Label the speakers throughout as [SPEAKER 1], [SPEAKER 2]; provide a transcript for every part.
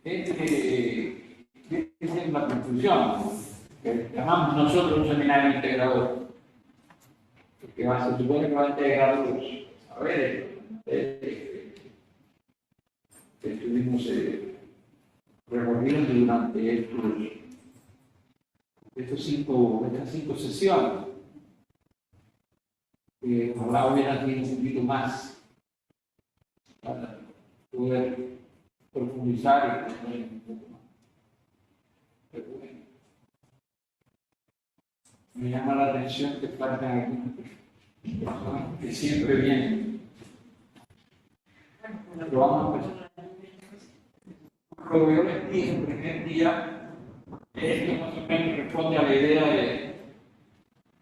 [SPEAKER 1] que esa es la conclusión, que llamamos nosotros un seminario integrador, que se supone que va a integrar los saberes que estuvimos recorriendo durante estas cinco sesiones. Ojalá hubiera tenido un poquito más para poder profundizar y conocer un poco más. Pero bueno, me llama la atención que faltan algunas personas que siempre vienen. Pero vamos a empezar. Lo que yo les dije el primer día es que más o menos responde a la idea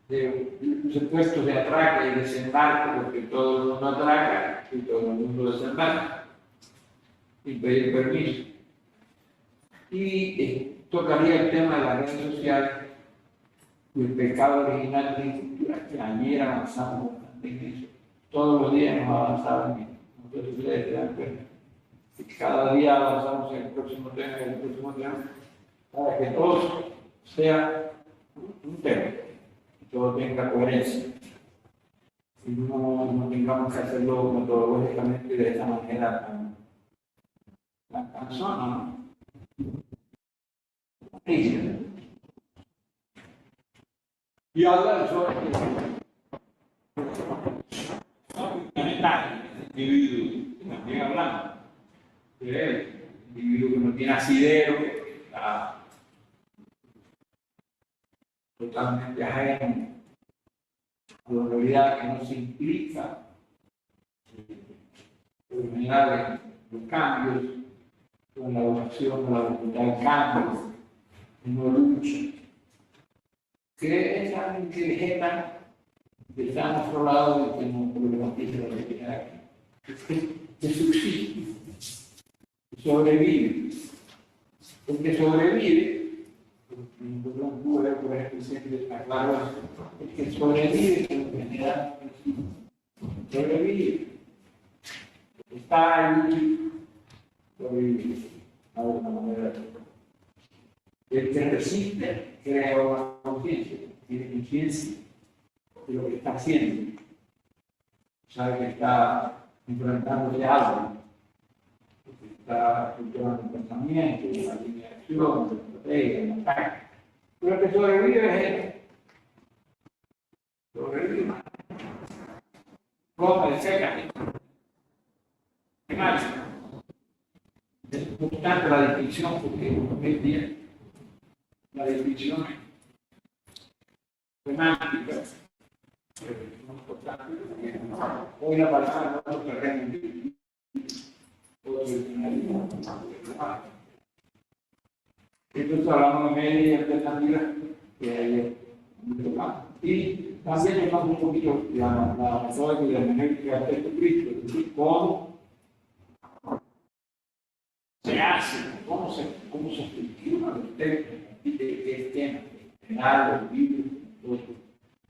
[SPEAKER 1] de supuestos de atraque y desembarque, porque todo el mundo atraca y todo el mundo desembarca, sin pedir permiso. Y tocaría el tema de las redes sociales y el pecado original de la cultura, que ayer avanzamos bastante en eso. Todos los días hemos avanzado en eso. No sé si ustedes se dan cuenta. Y cada día avanzamos en el próximo tema, para que todo sea un tema, que todo tenga coherencia. Y no tengamos que hacerlo metodológicamente de esa manera tan cansona, ¿no? Y habla sobre fundamental, el individuo, también hablamos de él, el individuo que no tiene asidero, que está totalmente ajeno a la realidad, que no se implica en general los cambios, con la oración, con la voluntad de cambio, no lucha. Que es alguien que vegeta, que está a nuestro lado y que no problematiza la realidad, que subsiste, que sobrevive. El que sobrevive, por ejemplo, siempre está claro, el que sobrevive en general sobrevive. Está ahí, sobrevive. A una manera. El que resiste crea una conciencia, tiene conciencia de lo que está haciendo, sabe que está enfrentándose a algo, que está cultivando un pensamiento, una línea de acción, una estrategia, un ataque. Pero el que sobrevive es él. Sobrevive. Flota de seca. Es importante la distinción porque hoy día la distinción semántica es muy importante. Hoy la palabra no es terreno. Entonces hablamos de media y alternativa que hay y también tocamos un poquito la metodología y la hermenéutica de Jesucristo, es decir, cómo se hace, cómo se estructura los textos de tema, en algo, libros,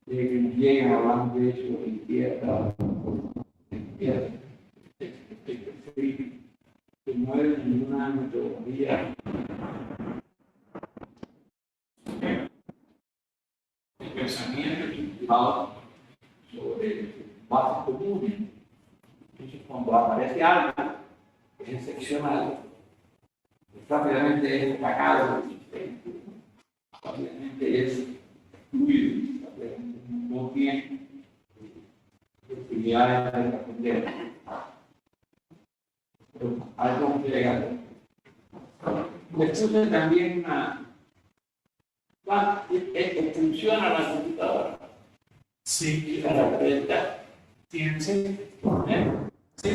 [SPEAKER 1] de que nos lleguen hablando de eso, de izquierda, que no es ninguna metodología de pensamiento estructurado sobre bases comunes. Entonces, cuando aparece algo que es excepcional, rápidamente es destacado, rápidamente es fluido, rápidamente no tiene posibilidades de aprender. Pero algo que llegar. Después también funciona la computadora. Sí, la renta. Sí, sí. Sí.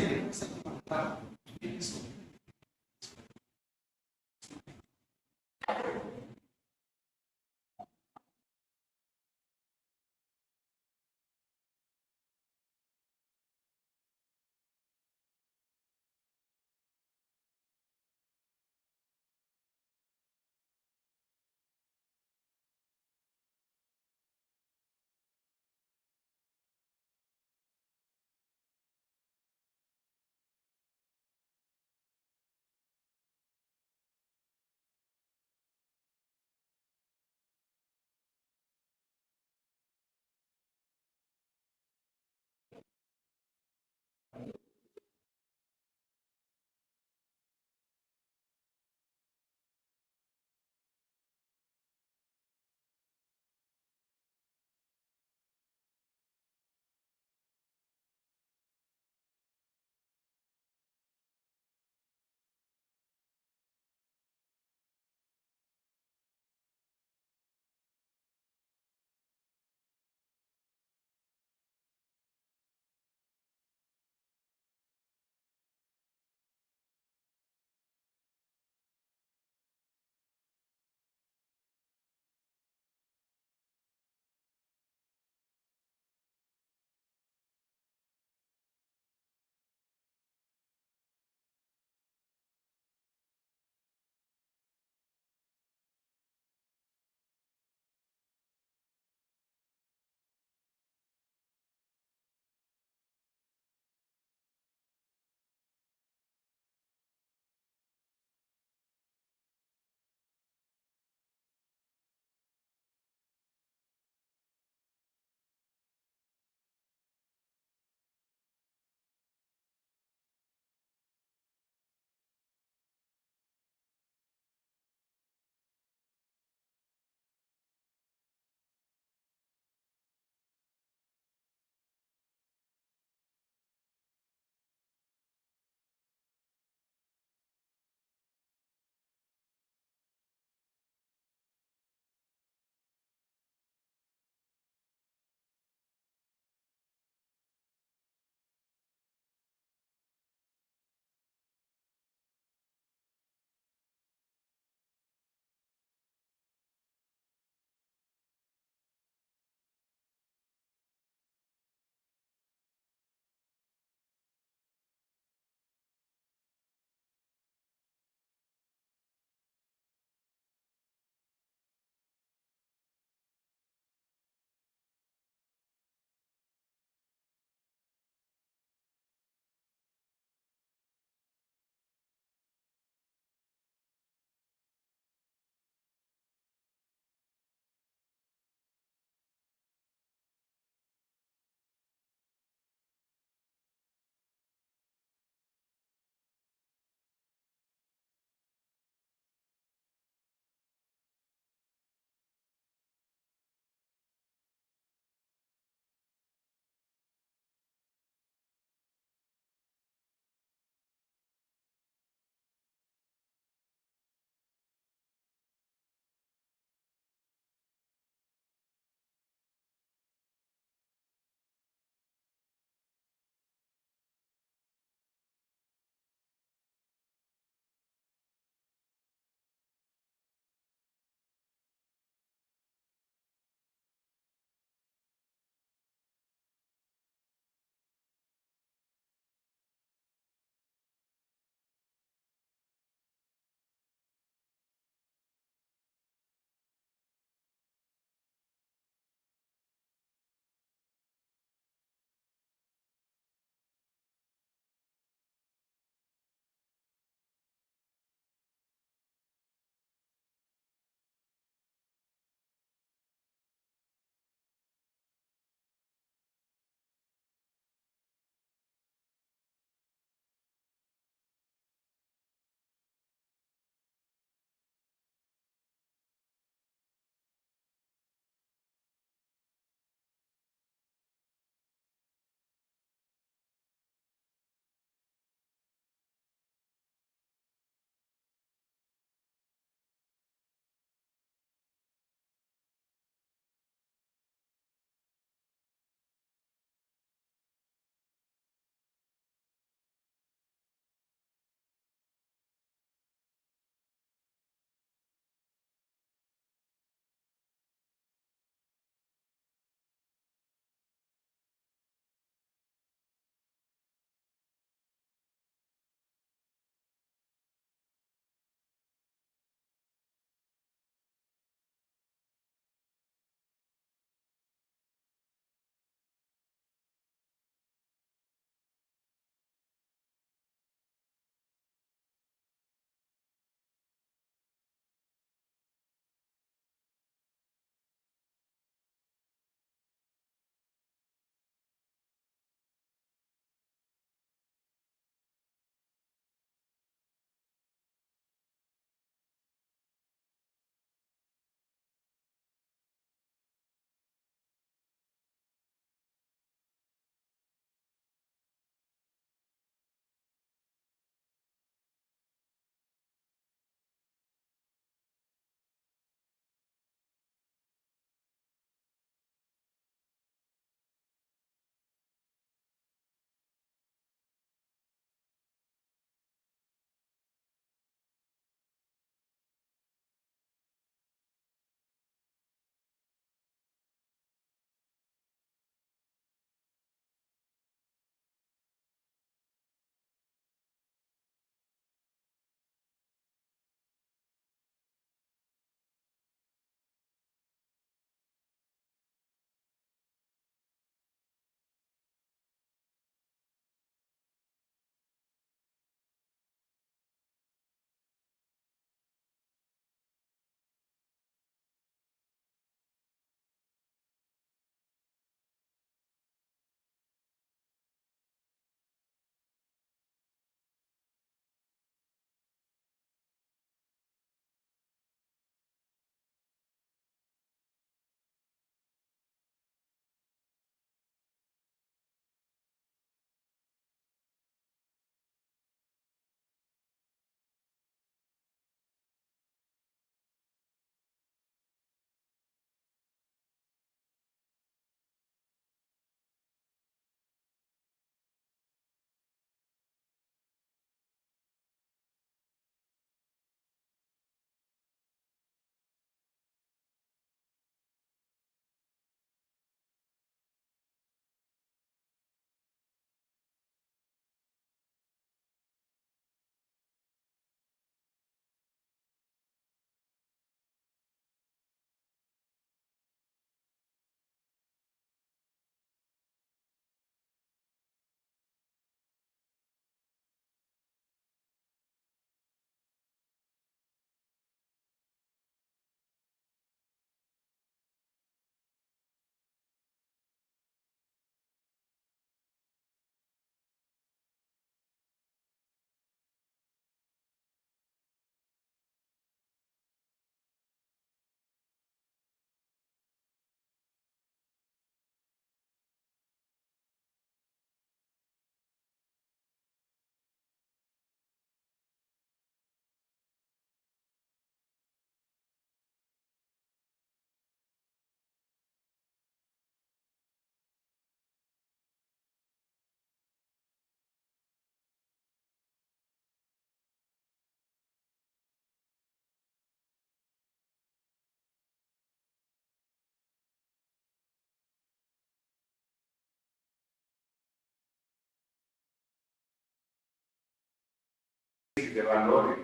[SPEAKER 2] y de valores,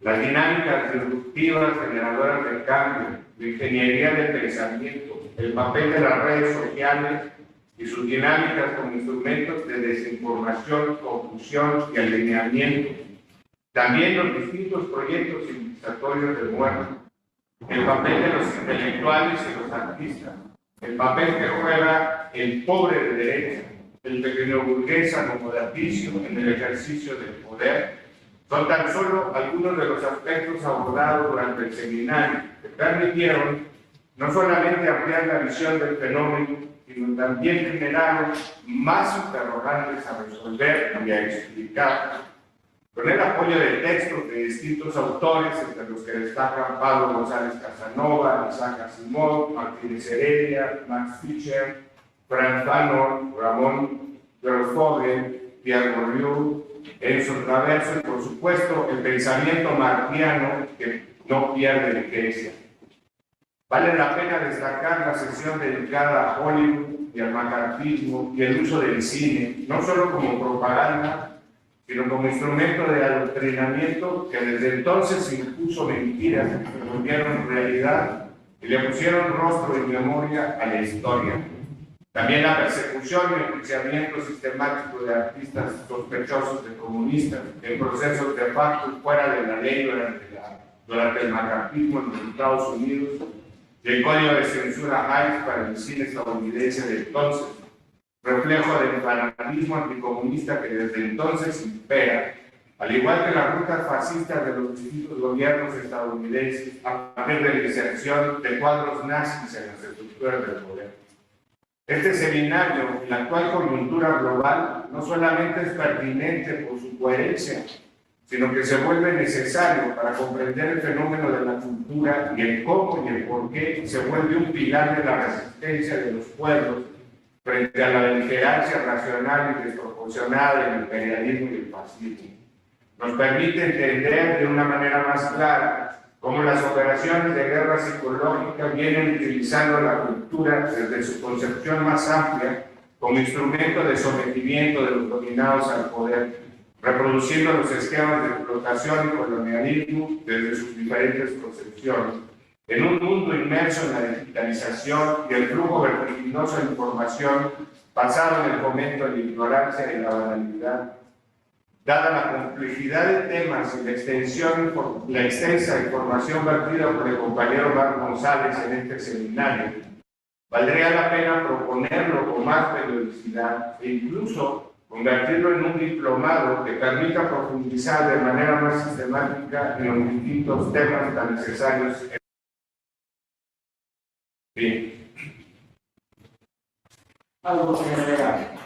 [SPEAKER 2] las dinámicas disruptivas generadoras de cambio, la ingeniería del pensamiento, el papel de las redes sociales y sus dinámicas como instrumentos de desinformación, confusión y alineamiento. También los distintos proyectos civilizatorios del muerto, el papel de los intelectuales y los artistas, el papel que juega el pobre de derecha, el pequeño burgués acomodatício en el ejercicio del poder, son tan solo algunos de los aspectos abordados durante el seminario que permitieron no solamente ampliar la visión del fenómeno, sino también generaron más interrogantes a resolver y a explicar, con el apoyo de textos de distintos autores, entre los que destacan Pablo González Casanova, Isaac Asimov, Martínez Heredia, Max Fischer, Franz Fanon, Ramón Verhoeven, Pierre Bourdieu, Enzo Traverso y, por supuesto, el pensamiento martiano que no pierde vigencia. Vale la pena destacar la sesión dedicada a Hollywood y al macartismo y el uso del cine, no solo como propaganda, sino como instrumento de adoctrinamiento que desde entonces impuso mentiras que se volvieron realidad y le pusieron rostro y memoria a la historia. También la persecución y el enjuiciamiento sistemático de artistas sospechosos de comunistas en procesos de facto fuera de la ley durante el macartismo en los Estados Unidos y el código de censura Hayes para el cine estadounidense de entonces, reflejo del fanatismo anticomunista que desde entonces impera, al igual que las rutas fascistas de los distintos gobiernos estadounidenses a partir de la inserción de cuadros nazis en las estructuras del poder. Este seminario, en la actual coyuntura global, no solamente es pertinente por su coherencia, sino que se vuelve necesario para comprender el fenómeno de la cultura y el cómo y el por qué se vuelve un pilar de la resistencia de los pueblos frente a la beligerancia racional y desproporcionada del imperialismo y el fascismo. Nos permite entender de una manera más clara cómo las operaciones de guerra psicológica vienen utilizando la cultura desde su concepción más amplia como instrumento de sometimiento de los dominados al poder, reproduciendo los esquemas de explotación y colonialismo desde sus diferentes concepciones. En un mundo inmerso en la digitalización y el flujo vertiginoso de información basado en el fomento de la ignorancia y la banalidad, dada la complejidad de temas y la extensa información vertida por el compañero Marc González en este seminario, valdría la pena proponerlo con más periodicidad e incluso convertirlo en un diplomado que permita profundizar de manera más sistemática en los distintos temas tan necesarios. Bien.
[SPEAKER 1] Algo que agregar.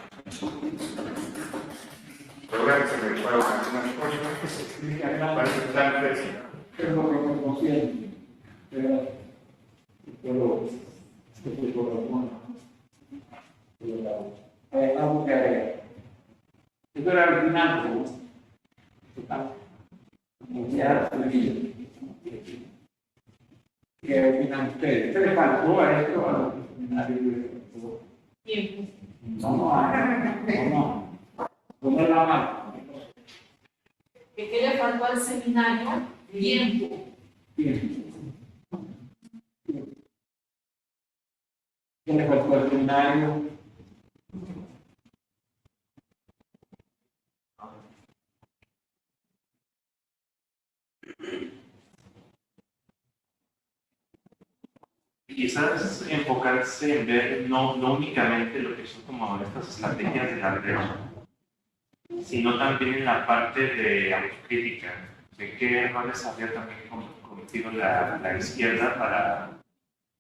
[SPEAKER 2] Lograr que se me fueron algunas cosas que se explican para intentar decir.
[SPEAKER 1] Es lo que me consiente. Pero estoy por la mano. Algo que agregar. Esto era el final. Ya, que opinan ustedes? ¿Qué les faltó a esto al seminario?
[SPEAKER 3] Tiempo.
[SPEAKER 1] Vamos poner la mano.
[SPEAKER 3] ¿Qué le faltó al seminario? Tiempo.
[SPEAKER 1] ¿Qué le faltó al seminario?
[SPEAKER 4] Quizás enfocarse en ver no únicamente lo que son como estas estrategias de la derecha, sino también en la parte de autocrítica, de qué errores había también cometido la izquierda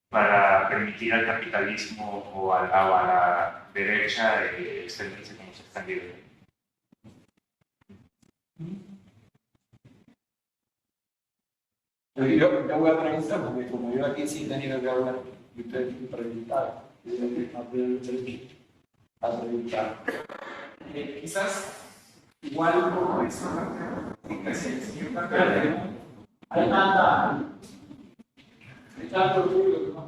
[SPEAKER 4] para permitir al capitalismo o a la derecha extenderse como se está viendo.
[SPEAKER 1] Yo voy a preguntar, porque como yo aquí sí he tenido que hablar, y ustedes me preguntaron, yo a preguntar. Quizás igual como eso, hay tanta, hay tanto ruido que no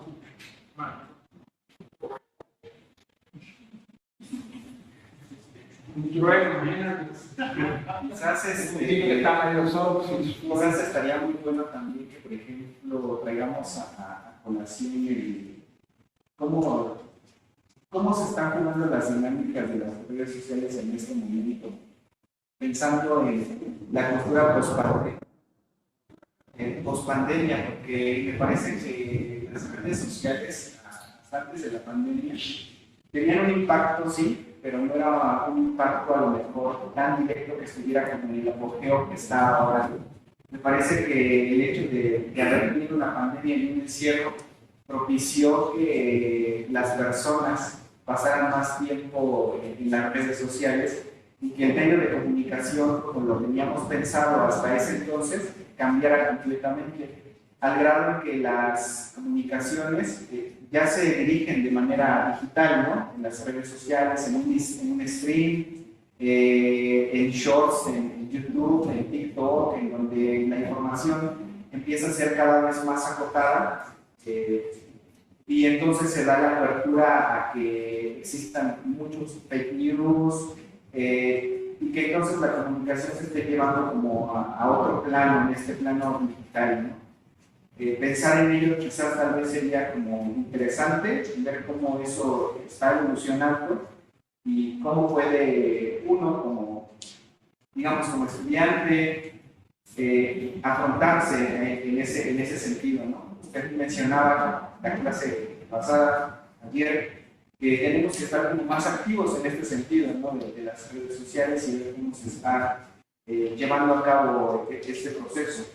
[SPEAKER 1] un trueno, imagínate.
[SPEAKER 5] Quizás
[SPEAKER 1] Un tipo que está medio solo, sí.
[SPEAKER 5] quizás estaría muy bueno también que, por ejemplo, traigamos a colación cómo se están jugando las dinámicas de las redes sociales en este momento, pensando en la cultura post-pandemia, porque me parece que las redes sociales, hasta antes de la pandemia, tenían un impacto, sí, pero no era un impacto a lo mejor tan directo que estuviera como en el apogeo que está ahora. Me parece que el hecho de haber tenido una pandemia y un encierro propició que las personas pasaran más tiempo en las redes sociales y que el medio de comunicación, como lo teníamos pensado hasta ese entonces, cambiara completamente, al grado que las comunicaciones ya se dirigen de manera digital, ¿no? En las redes sociales, en un stream, en shorts, en YouTube, en TikTok, en donde la información empieza a ser cada vez más acotada. Y entonces se da la apertura a que existan muchos fake news y que entonces la comunicación se esté llevando como a otro plano, en este plano digital, ¿no? Pensar en ello quizás tal vez sería como interesante, ver cómo eso está evolucionando y cómo puede uno como, digamos, como estudiante afrontarse en ese sentido, ¿no? Usted mencionaba la clase pasada, ayer, que tenemos que estar como más activos en este sentido, ¿no? de las redes sociales y de cómo se está llevando a cabo este proceso,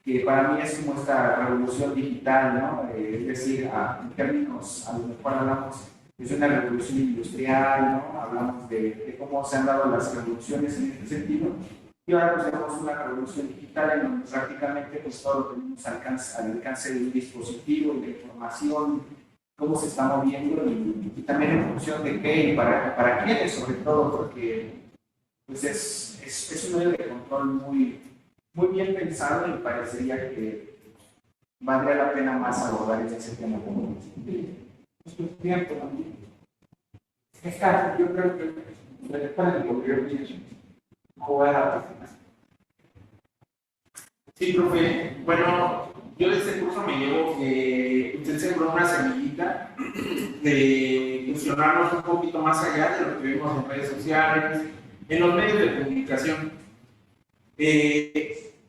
[SPEAKER 5] que para mí es como esta revolución digital, ¿no? Es decir, en términos, a lo mejor hablamos de una revolución industrial, ¿no? Hablamos de cómo se han dado las revoluciones en este sentido. Y ahora pues tenemos una revolución digital en donde prácticamente pues todo lo tenemos al alcance de un dispositivo, de información, cómo se está moviendo y también en función de qué y para quiénes sobre todo, porque pues es un medio de control muy bien pensado y parecería que valdría la pena más abordar ese tema como
[SPEAKER 1] Tiempo también. Yo creo que para el gobierno jugar.
[SPEAKER 6] Sí, profe. Bueno, yo de este curso me llevo que usted sembró una semillita de funcionarnos un poquito más allá de lo que vemos en redes sociales, en los medios de comunicación.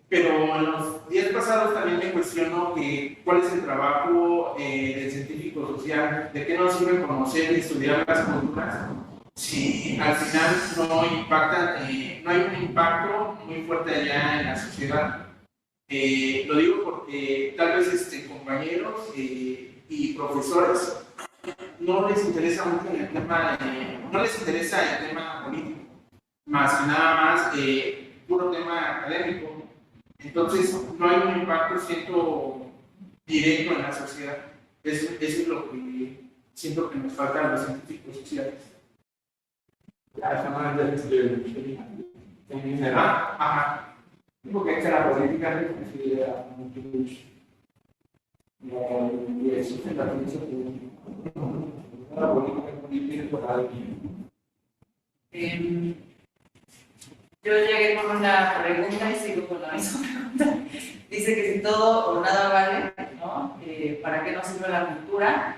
[SPEAKER 6] Pero en los días pasados también me cuestiono cuál es el trabajo del científico social, de qué nos sirve conocer y estudiar las culturas si al final no impactan, no hay un impacto muy fuerte allá en la sociedad. Lo digo porque tal vez compañeros y profesores no les interesa mucho el tema, no les interesa el tema político, más que nada más puro tema académico. Entonces no hay un impacto, siento, directo en la sociedad. Eso es lo que siento que nos falta a los científicos sociales.
[SPEAKER 1] La semana de
[SPEAKER 6] Ajá.
[SPEAKER 1] porque es que la política se considera mucho y existe la política muy bien por alguien.
[SPEAKER 7] Yo llegué con una pregunta y sigo con la misma pregunta. Dice que si todo o nada vale, ¿no? ¿Para qué nos sirve la cultura?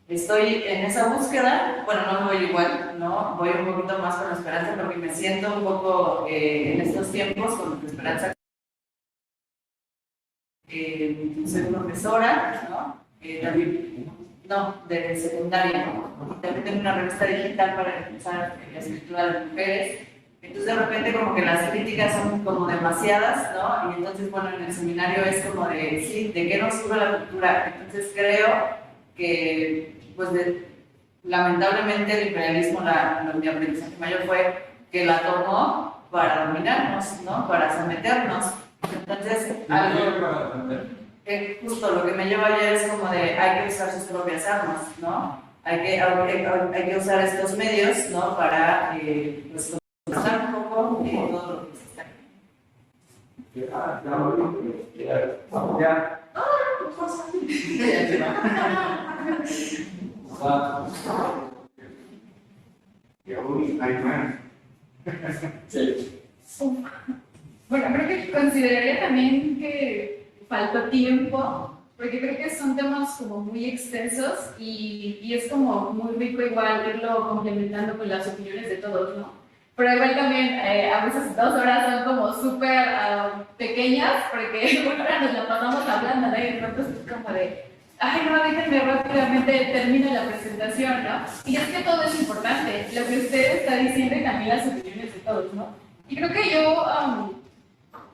[SPEAKER 7] Estoy en esa búsqueda, bueno, no voy igual, ¿no? Voy un poquito más con la esperanza porque me siento un poco en estos tiempos con esperanza. Soy profesora, ¿no? También, no, de secundaria, ¿no? También tengo una revista digital para empezar la escritura de mujeres. Entonces de repente como que las críticas son como demasiadas, ¿no? Y entonces, bueno, en el seminario es como de, sí, ¿de qué nos sirve la cultura? Entonces creo que, pues, lamentablemente el imperialismo, mi aprendizaje mayor fue que la tomó para dominarnos, ¿no? Para someternos. Entonces, algo que justo lo que me lleva ayer es como de hay que usar sus propias armas, ¿no? Hay que usar estos medios, ¿no? Para, pues, usar un poco todo lo que se está
[SPEAKER 1] Sí.
[SPEAKER 8] Bueno, creo que consideraría también que faltó tiempo, porque creo que son temas como muy extensos y es como muy rico igual irlo complementando con las opiniones de todos, ¿no? Pero igual también a veces 2 horas son como súper pequeñas, porque 1 hora nos la pasamos hablando, ¿no? Y de pronto es como de, ay, no, déjenme rápidamente termino la presentación, ¿no? Y es que todo es importante, lo que usted está diciendo y también las opiniones de todos, ¿no? Y creo que yo,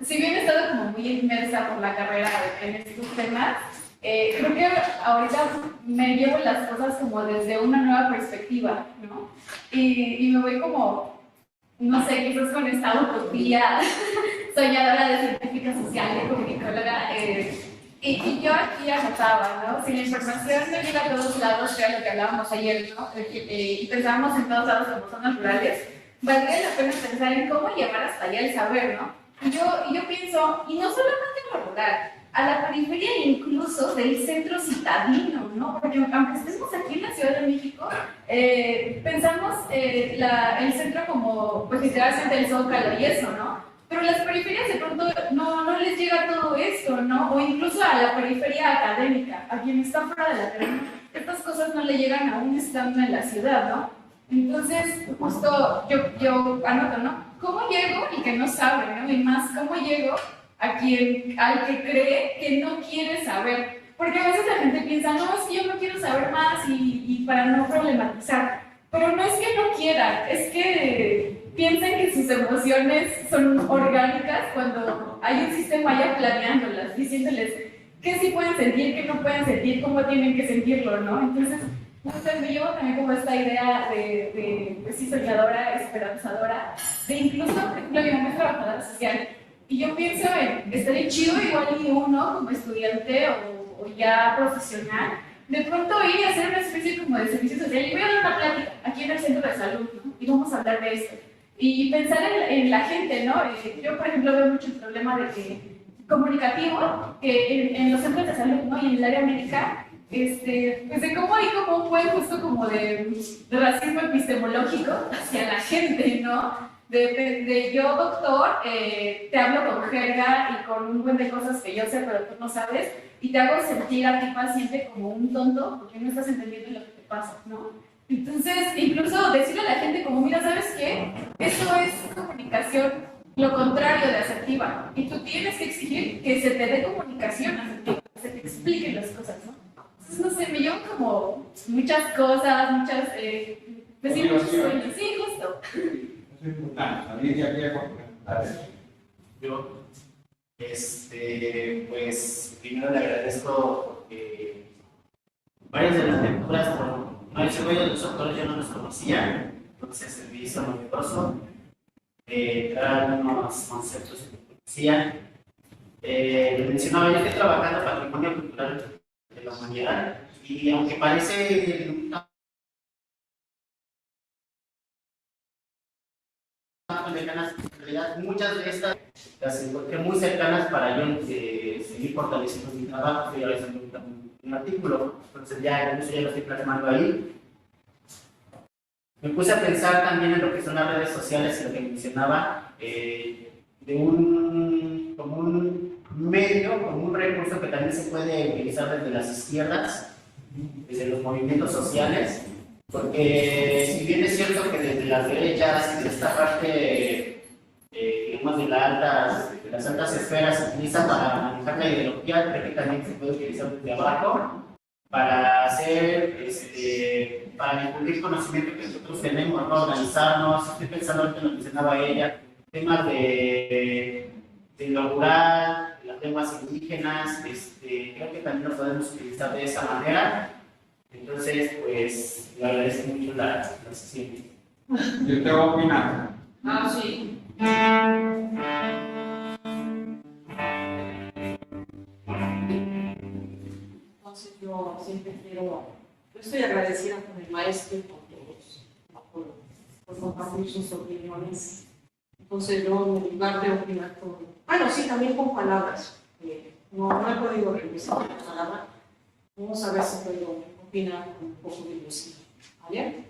[SPEAKER 8] si bien he estado como muy inmersa por la carrera en estos temas, creo que ahorita me llevo las cosas como desde una nueva perspectiva, ¿no? Y me voy como, no sé, quizás con esta utopía soñadora de científica social, de comunicóloga, y yo aquí anotaba, ¿no? Si la información no llega a todos lados, que era lo que hablábamos ayer, ¿no? Y pensábamos en todos lados como zonas rurales, valdría la pena pensar en cómo llevar hasta allá el saber, ¿no? Y yo pienso, y no solamente en lo rural, a la periferia incluso del centro citadino, ¿no? Porque aunque estemos aquí en la Ciudad de México, pensamos el centro como, pues literalmente el Zócalo y eso, ¿no? Pero las periferias de pronto no les llega todo esto, ¿no? O incluso a la periferia académica, a quien está fuera de la academia, estas cosas no le llegan aún estando en la ciudad, ¿no? Entonces, justo yo anoto, ¿no? ¿Cómo llego y que no sabe, ¿no? Y más, ¿cómo llego al que cree que no quiere saber? Porque a veces la gente piensa, no, es que yo no quiero saber más y para no problematizar. Pero no es que no quieran, es que piensan que sus emociones son orgánicas cuando hay un sistema ya planeándolas, diciéndoles qué sí pueden sentir, qué no pueden sentir, cómo tienen que sentirlo, ¿no? Entonces, me llevo también como esta idea de sí, soñadora, esperanzadora, de incluso, por ejemplo, mi mamá es trabajadora social, y yo pienso en, estaría chido igual y uno como estudiante o ya profesional, de pronto ir a hacer una especie como de servicio social, y voy a dar una plática aquí en el centro de salud, ¿no? Y vamos a hablar de esto. Y pensar en la gente, ¿no? Yo, por ejemplo, veo mucho el problema de que, comunicativo, que en los centros de salud, ¿no? Y en el área médica, pues de cómo hay como un buen justo como de racismo epistemológico hacia la gente, ¿no? De yo, doctor, te hablo con jerga y con un buen de cosas que yo sé, pero tú no sabes, y te hago sentir a ti paciente como un tonto porque no estás entendiendo lo que te pasa, ¿no? Entonces, incluso decirle a la gente como, mira, ¿sabes qué? Eso es comunicación, lo contrario de asertiva, y tú tienes que exigir que se te dé comunicación asertiva, que se te expliquen las cosas, ¿no? Entonces, no sé, me llevan como muchas cosas, muchas, pues sí, muchos sueños, sí, justo.
[SPEAKER 1] Eso es importante, también ya había
[SPEAKER 5] Yo, pues primero le agradezco porque varias de las lecturas, por no decir varios de los autores yo no los conocía, entonces se me hizo novedoso, traer unos conceptos que conocía. Mencionaba, yo estoy trabajando patrimonio cultural de la humanidad y aunque parece lejanas, en realidad muchas de estas las encontré muy cercanas para yo seguir fortaleciendo mi trabajo. Estoy realizando un artículo, entonces ya lo estoy plasmando ahí. Me puse a pensar también en lo que son las redes sociales y lo que mencionaba, como un medio, como un recurso que también se puede utilizar desde las izquierdas, desde los movimientos sociales, porque si bien es cierto que desde las derechas y de esta parte, digamos, de las altas esferas se utiliza para manejar la ideología, creo que también se puede utilizar desde abajo para hacer, para difundir conocimiento que nosotros tenemos, ¿no? Organizarnos. Estoy pensando ahorita en lo que mencionaba ella, temas de lo rural, de las lenguas indígenas, creo que también lo podemos utilizar de esa manera. Entonces, pues, le agradezco mucho la sesión.
[SPEAKER 1] Yo te voy a opinar.
[SPEAKER 3] Ah, sí. Entonces yo siempre yo estoy agradecida con el maestro y con todos por compartir sus opiniones. Entonces yo en lugar de opinar todo, bueno, sí, también con palabras, no he podido revisar la palabra, vamos a ver si puedo opinar con un poco de música, ¿vale?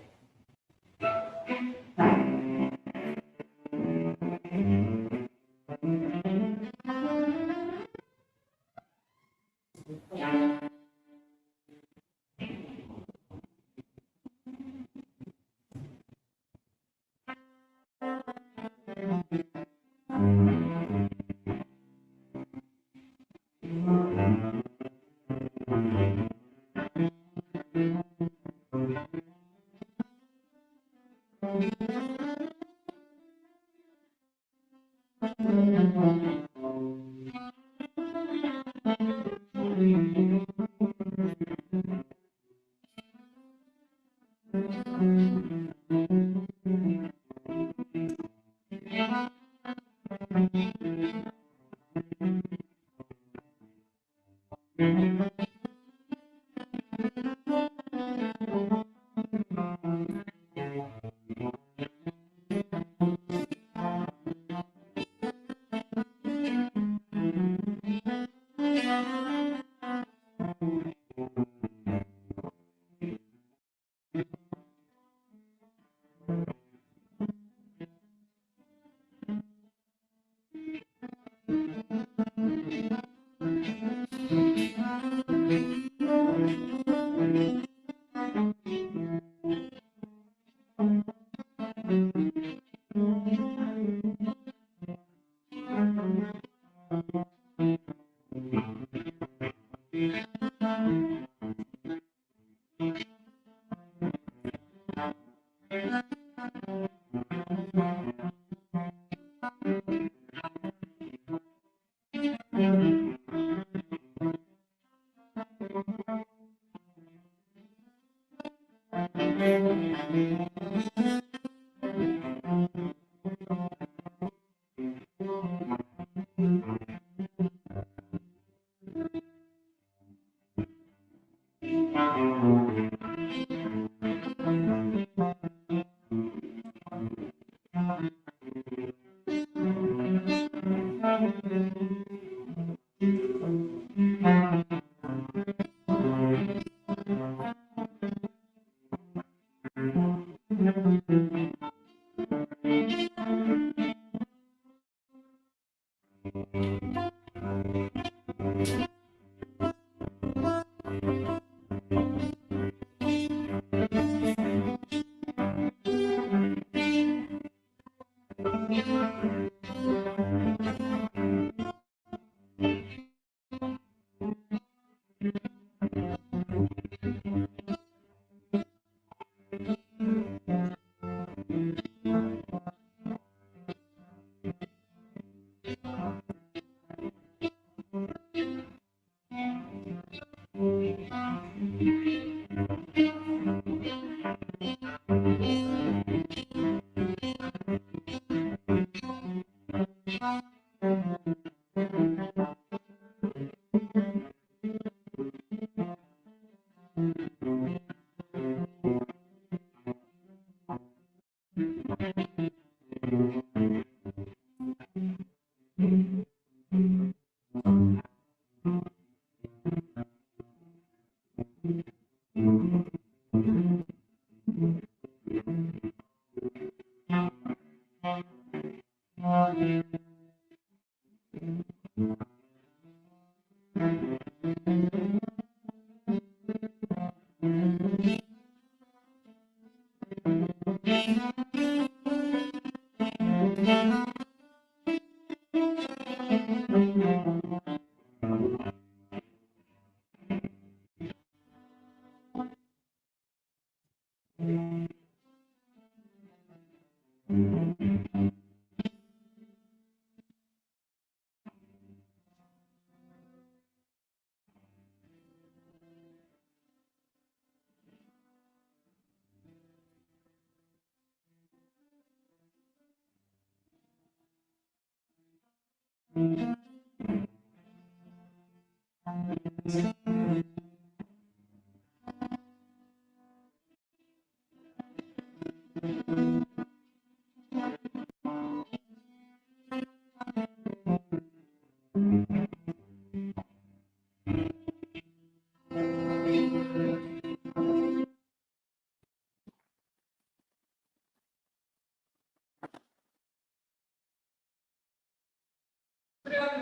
[SPEAKER 3] Creo que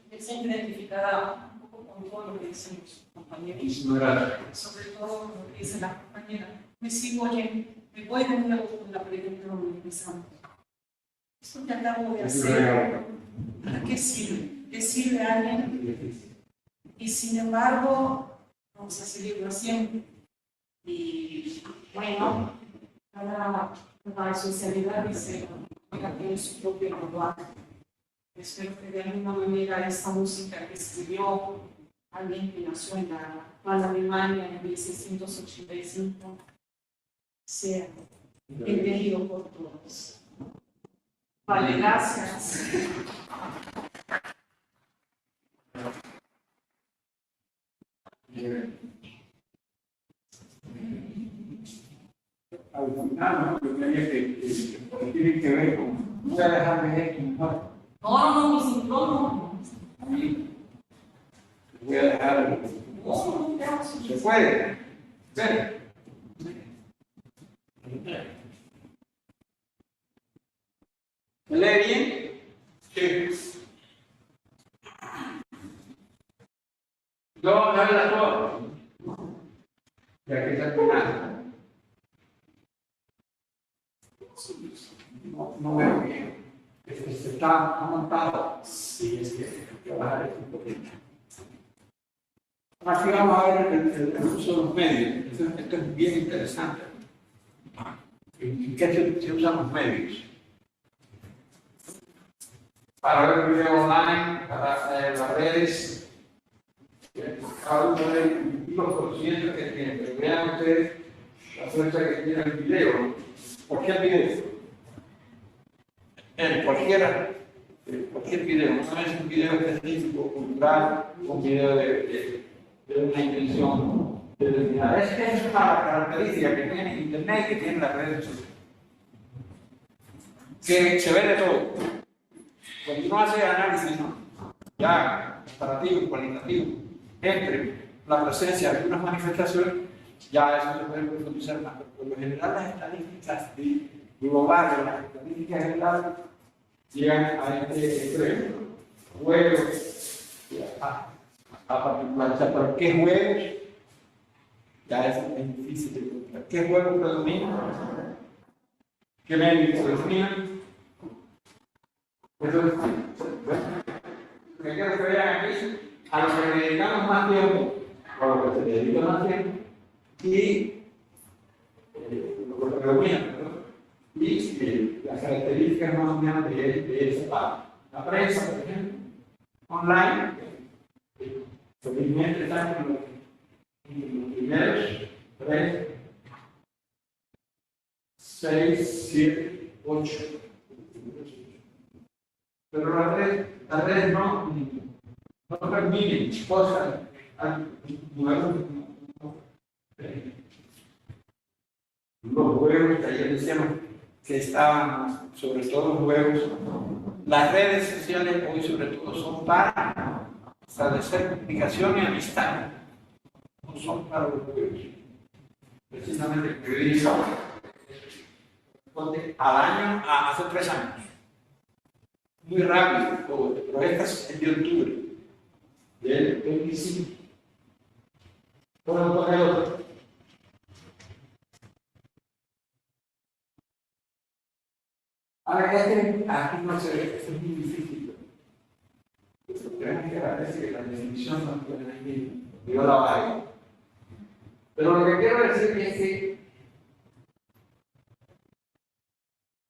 [SPEAKER 3] me siento identificada un poco con todo lo que dicen los compañeros, sobre todo lo que dice la compañera. Me sigo oyendo, me voy de nuevo con la pregunta donde empezamos. Esto que acabo de hacer, ¿para qué sirve? ¿Qué sirve a alguien? Y sin embargo, vamos a seguirlo haciendo. Y bueno, cada especialidad dice que tiene su propio lenguaje. Espero que de alguna manera esta música que escribió alguien que nació en la actual Alemania en 1685 sea entendido por todos. Vale, gracias.
[SPEAKER 1] Al final, ¿no? Yo creía que tiene que ver con. Voy a dejar de esto mejor.
[SPEAKER 3] No.
[SPEAKER 1] Ahí. Voy a dejar. ¿Se puede? ¿Se? ¿Me lee bien? Sí. No, dale la toa. Ya que está terminando. No veo bien. Está montado. Sí, es que hay que bajar esto un poquito. Aquí vamos a ver el uso de los medios. Esto es bien interesante. ¿En qué se usan los medios? Para ver video online, para las redes, cada uno de los conocimientos que tiene. Pero vean ustedes la fuerza que tiene el video. Cualquier video. Cualquier video. No es un video específico, cultural, un video de una intención determinada. Esa es una característica que tiene Internet y que tiene las redes sociales. Que se ve de todo. Cuando uno hace análisis, ¿no? Ya comparativo, cualitativo, entre la presencia de unas manifestaciones, ya eso se puede profundizar más. Pero por lo general, las estadísticas globales, las estadísticas generales, llegan a este extremo. Juegos, a particularizar, pero ¿qué juegos? Ya eso es difícil de encontrar. ¿Qué juegos predominan? ¿Qué medios predominan? Entonces, lo que quiero que vean aquí, a lo que le dedicamos más tiempo, a lo que se dedica más tiempo, y lo que predomina, y las características más o menos de esa parte. La prensa, por ejemplo, online, felizmente estamos en los primeros 3, 6, 7, 8. Pero las redes no permiten cosas nuevas. Los juegos que ayer decíamos que estaban, sobre todo los juegos, las redes sociales hoy sobre todo son para establecer comunicación y amistad, no son para los juegos. Precisamente el periodismo responde al año, hace 3 años. Muy rápido, pero esta es de octubre del 25. Bueno, toca el otro. Ahora, aquí no se ve, esto es muy difícil. Tenemos que agradecer que la definición no puede venir, yo la valgo. Pero lo que quiero decir es que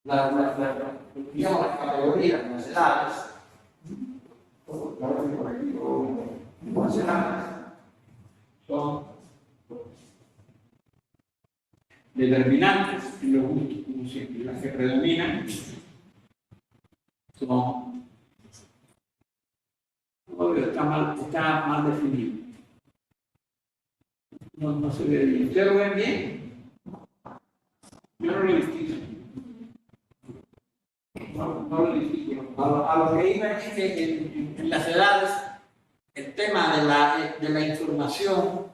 [SPEAKER 1] digamos, las categorías, las edades, las edades son determinantes en los gustos, como siempre. Las que predominan son, está mal definido. No se ve bien. ¿Ustedes lo ven bien? Yo no lo distingo. No lo distingo. A lo que iba es que en las edades el tema de la información,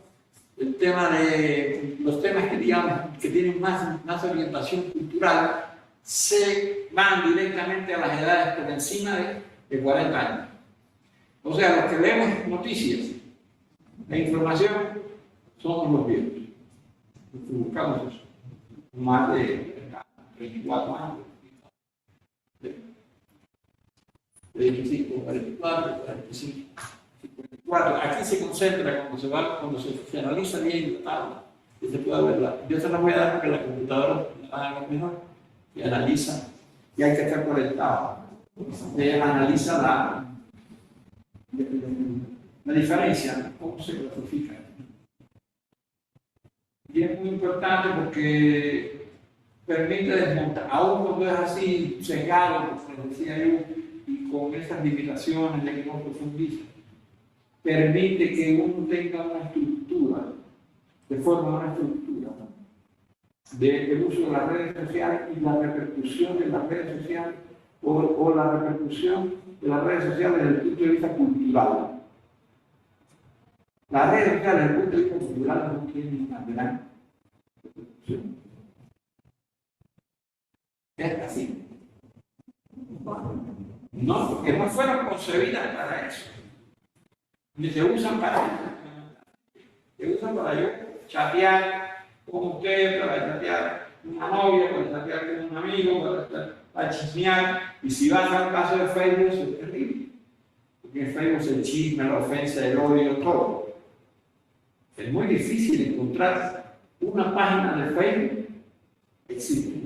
[SPEAKER 1] el tema de los temas que digamos que tienen más orientación cultural, se van directamente a las edades por encima de 40 años. O sea, los que vemos noticias, la información, somos los viejos. Los que buscamos eso. Más de 34 años. De 25, 44, 45. 54. Aquí se concentra cuando se analiza bien la tabla y se puede verla. Yo se la voy a dar porque la computadora la va a ver mejor y analiza, y hay que estar conectado. Analiza la diferencia, cómo se clasifica. Y es muy importante porque permite desmontar, aún cuando es así sesgado, como decía yo, y con esas limitaciones de que no profundiza, permite que uno tenga una estructura, de forma una estructura, del uso de las redes sociales y la repercusión de las redes sociales o la repercusión de las redes sociales desde el punto de vista cultural. Las redes sociales desde el punto de vista cultural no tienen una gran repercusión. Es así. No, porque no fueron concebidas para eso. Ni se usan para yo chatear con usted, para chatear con una novia, para chatear con un amigo, para chismear. Y si vas al caso de Facebook, eso es terrible. Porque en Facebook se chisme, la ofensa, el odio, todo. Es muy difícil encontrar una página de Facebook que existe,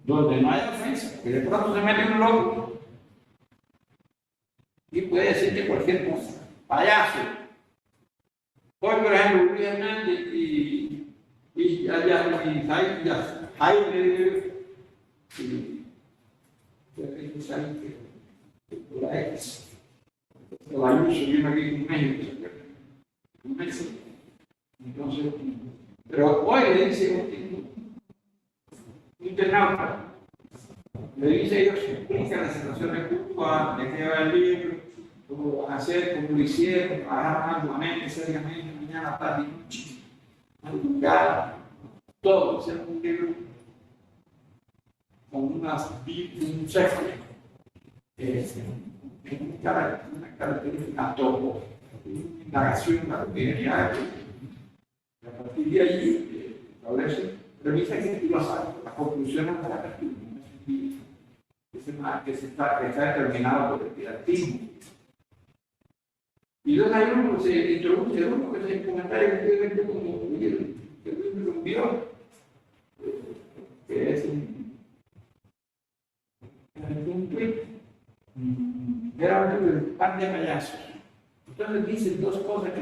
[SPEAKER 1] donde no haya ofensa, porque de pronto se mete un loco y puede decirte cualquier cosa. Payaso. Hoy, por ejemplo, Luis Hernández y Jaime, el Ayuso vino aquí con México, entonces, pero hoy le dice un internauta, le dice ellos, explica la situación de Cuba, de qué va el libro, cómo van a hacer, cómo lo hicieron, trabajaron arduamente, seriamente, mañana, tarde y noche, madrugada, todo, hicieron un libro con un sexo, una característica topo, una indagación, una cotidianidad, y a partir de allí establece revisa que tú lo sabes, las conclusiones de la captura, que está determinado por el piratismo. Y luego hay uno que se introduce, uno que se comentario que como lo envió, que es un tweet, era un par de payasos. Entonces dice dos cosas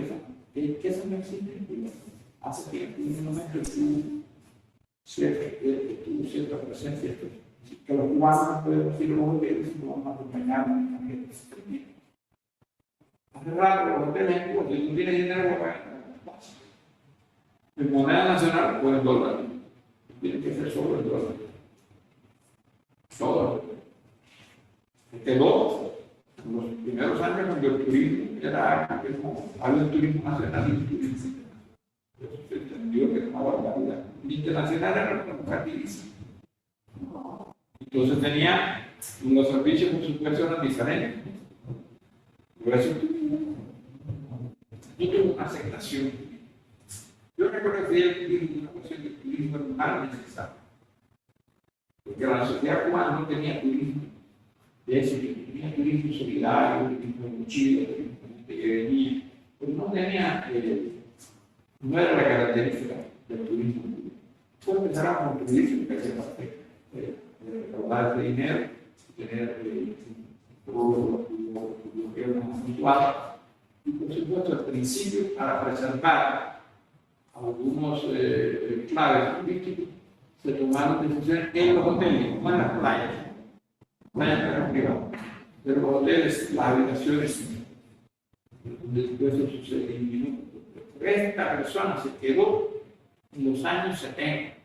[SPEAKER 1] que eso no existe. Hace tiempo, en un momento que tuvo cierta presencia, que los cubanos pueden decir los hoteles no vamos a acompañar en la gente. Hace rato los hoteles en Cuba, si tú tienes dinero para pagar, en moneda nacional o en dólares. Tiene que ser solo el dólar. Solo. Quedó en los primeros años cuando el turismo era había un turismo nacional y un turismo internacional. Se entendió que era una barbaridad. El internacional era una mercantiliza. Entonces tenía los servicios con sus personas diferentes. Por eso no tuvo una aceptación. Yo recuerdo que una cuestión de turismo rural necesario. Porque la sociedad cubana no tenía turismo de ese tipo. Tenía turismo solidario, turismo de mochila, turismo de que venía. Pero no tenía, no era la característica del turismo. Después empezaron con turismo que se parte de recaudar ese dinero, tener todo lo que era habitual. Y por supuesto, al principio, para preservar algunos claves turísticos, se tomaron decisiones en los hoteles, no en las playas eran privadas, pero los hoteles, las habitaciones, después eso sucedió. Esta persona se quedó en los años 70.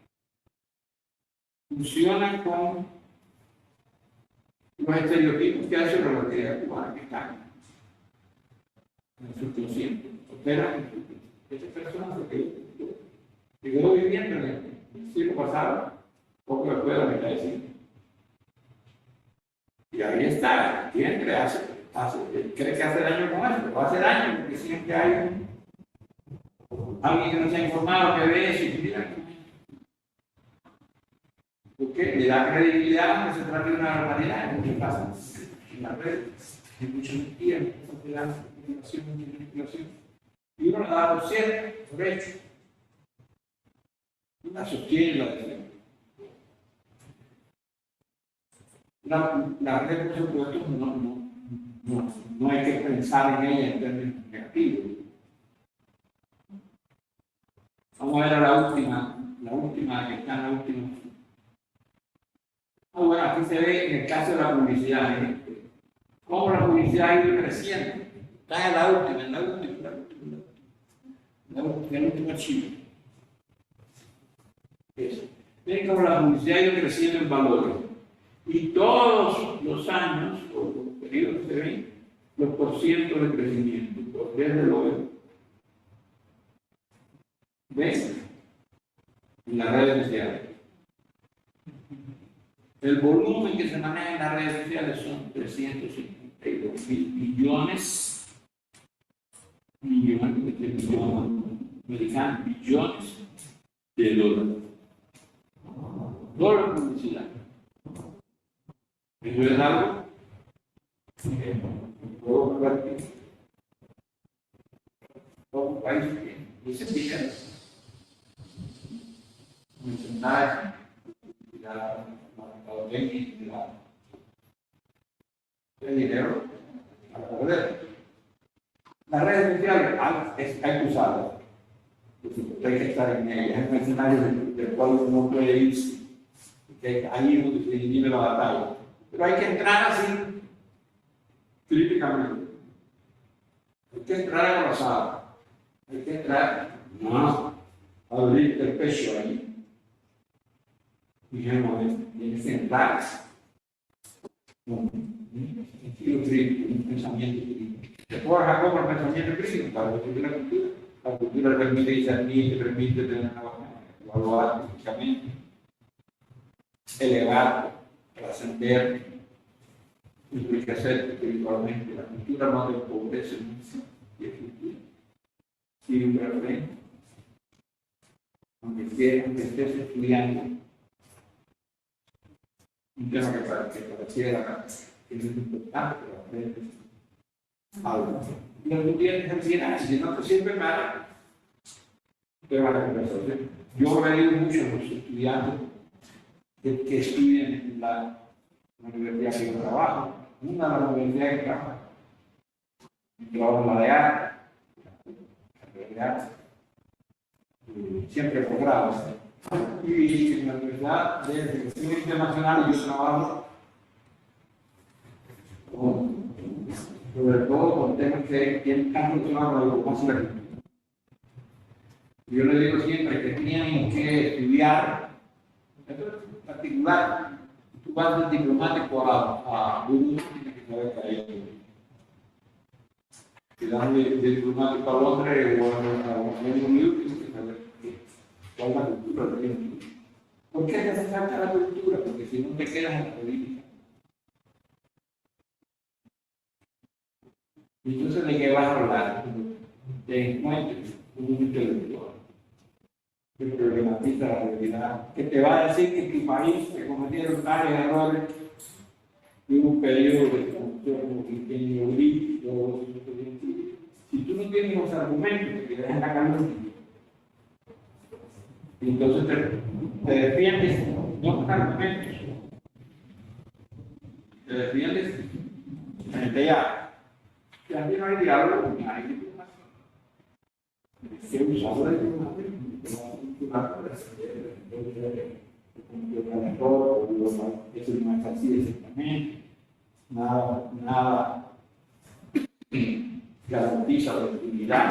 [SPEAKER 1] Funciona con los estereotipos que hay sobre la realidad cubana que están en su consciente. Opera en su esa persona se quedó viviendo en el siglo pasado, poco después de la mitad del siglo. Y ahí está, siempre cree que hace daño con eso, pero hace daño porque siempre hay alguien que no se ha informado, que ve eso y mira. Porque le da credibilidad a que se trata de una barbaridad en muchos casos. En las redes, hay mucha mentira, mucha manipulación. Y uno la da por cierto, por hecho. Y la sostiene la defiende. La red, por supuesto, no hay que pensar en ella en términos negativos. Vamos a ver a la última que está en la última. Bueno, aquí se ve en el caso de la publicidad, cómo la publicidad ha ido creciendo. Está en la última archivo. Ven cómo la publicidad ha ido creciendo en valores. Y todos los años, o los periodos se ven, los porcientos de crecimiento, desde luego. ¿Ven? En las redes sociales. El volumen que se maneja en las redes sociales son 352 millones americanos, billones de dólares. Dólar publicidad. Eso es algo que todo un país tiene. ese dinero, mencionar la mercadotecnia, el dinero para poder. Las redes sociales hay que usarlas, hay que estar en ellas, es un escenario del cual uno puede irse, que ahí es donde se divide la batalla. Pero hay que entrar así, críticamente. Hay que entrar abrazado. Hay que entrar, no, abrir el pecho ahí. Ingenuamente, tienes que entrar. Un estilo crítico, un pensamiento crítico. Se forja como el pensamiento crítico para construir la cultura. La cultura permite discernir, te permite tener evaluar críticamente, elevar, trascender, enriquecer espiritualmente. La cultura no te empobrece mucho y es cultura. Simplemente, aunque estés estudiando un tema que pareciera que no es importante, pero aprendes algo. Y tú tienes ansiedad, si no te sirve nada, te van a conversar. Yo he leído mucho a los estudiantes que estudian en la universidad que yo trabajo, una de las universidades que trabajo en la de arte, siempre posgrados. Y en la Universidad de Educación Internacional yo trabajo sobre todo con temas que tienen tan relacionados con la diplomacia. Yo le digo siempre que tienen que estudiar, esto es particular, tú vas del diplomático a Google, tienes que saber que hay. Si vas de diplomático a Londres o a Reino Unido, tienes que saber cuál es la cultura del Reino Unido. ¿Por qué te hace falta la cultura? Porque si no te quedas en la política. Y entonces, ¿de qué vas a hablar? Te encuentres con un intelectual que problematiza la realidad, que te va a decir que en tu país se cometieron tales errores y un periodo de construcción ingenio. Si tú no tienes los argumentos, te quedas en la calumnia. Y entonces te defiendes no con argumentos, te defiendes frente a. Y aquí no hay diálogo, ni hay diplomacia. Se usa la diplomacia. Eso no es así exactamente. Nada garantiza la utilidad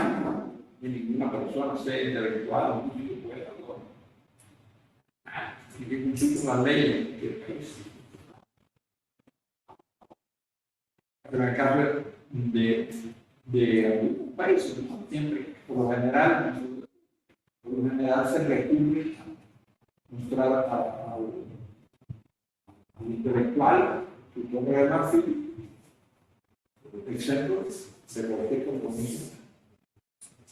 [SPEAKER 1] de ninguna persona, sea intelectual o músico, puede hacerlo. Hay que cumplir las leyes del país. Pero en el caso de algunos países, siempre, por lo general se recurre a mostrar al intelectual su propio demasiado, excepto de cualquier compromiso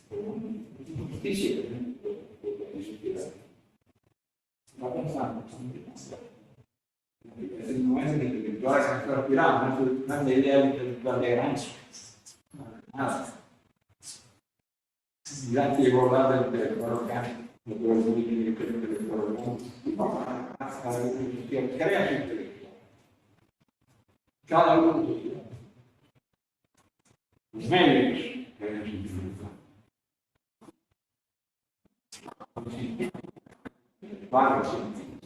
[SPEAKER 1] con justicia. Va pensando. Ese no es el intelectual que se está aspirando, no es la idea del intelectual de Gramsci. Nada. Ya te llegó a hablar del intelectual orgánico, no puedo decir que el intelectual orgánico. Crea su intelectual. Cada uno de ellos. Los médicos crean su intelectual. Varios científicos.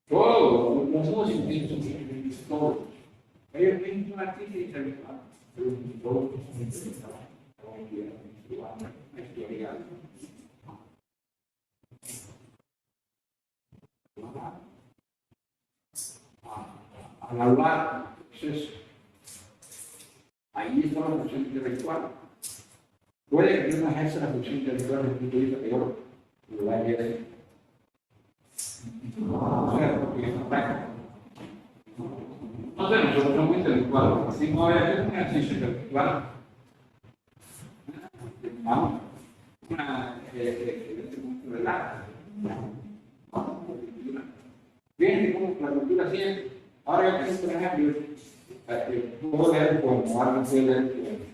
[SPEAKER 1] Todos los músicos tienen sus científicos, todos. Ellos tienen un artista intelectual. Todos son intelectuales. Al hablar, entonces, ahí está la función intelectual. Puede que uno ejerza la función intelectual desde el punto de vista teórico, pero la idea es no sé, nosotros somos intelectuales, así no voy a hacer un ejercicio intelectual. Vamos, fíjense cómo la cultura siempre. Ahora yo tengo, por ejemplo, puedo leer un poema, ahora no puedo leer un poema.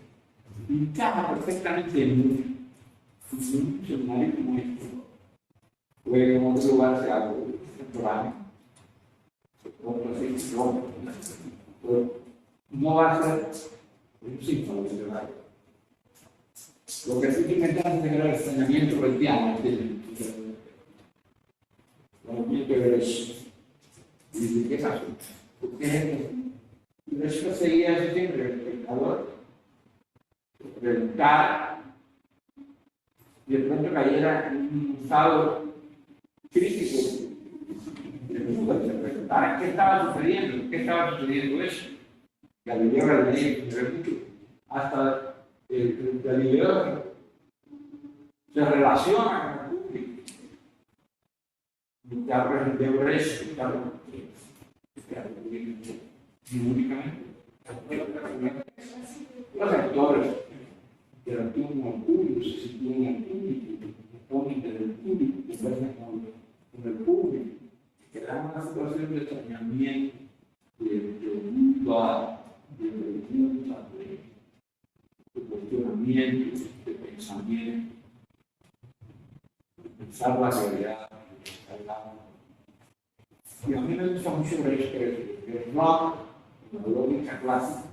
[SPEAKER 1] encaja perfectamente en un seminario como este, o en otro lugar se haga temporáneo, no va a ser un síntoma de verdad. Lo que sí que intentamos es generar extrañamiento haitiano, movimiento de derecho. ¿Y qué pasó? Porque el derecho seguía eso siempre, el espectador, preguntar, y de pronto cayera en un estado crítico, de preguntar qué estaba sucediendo eso. Galileo Galilei, hasta el Galileo se relaciona con el público. Carlos de Brecht, Carlos únicamente los actores interactúan con el público, se sitúan en el público, ponen desde el público, conversan con el público, que dan una situación de extrañamiento, de duda, de pregunta, de cuestionamiento, de pensamiento, de pensar la realidad. Y a mí me gusta mucho Brecht, que es rock, la lógica clásica,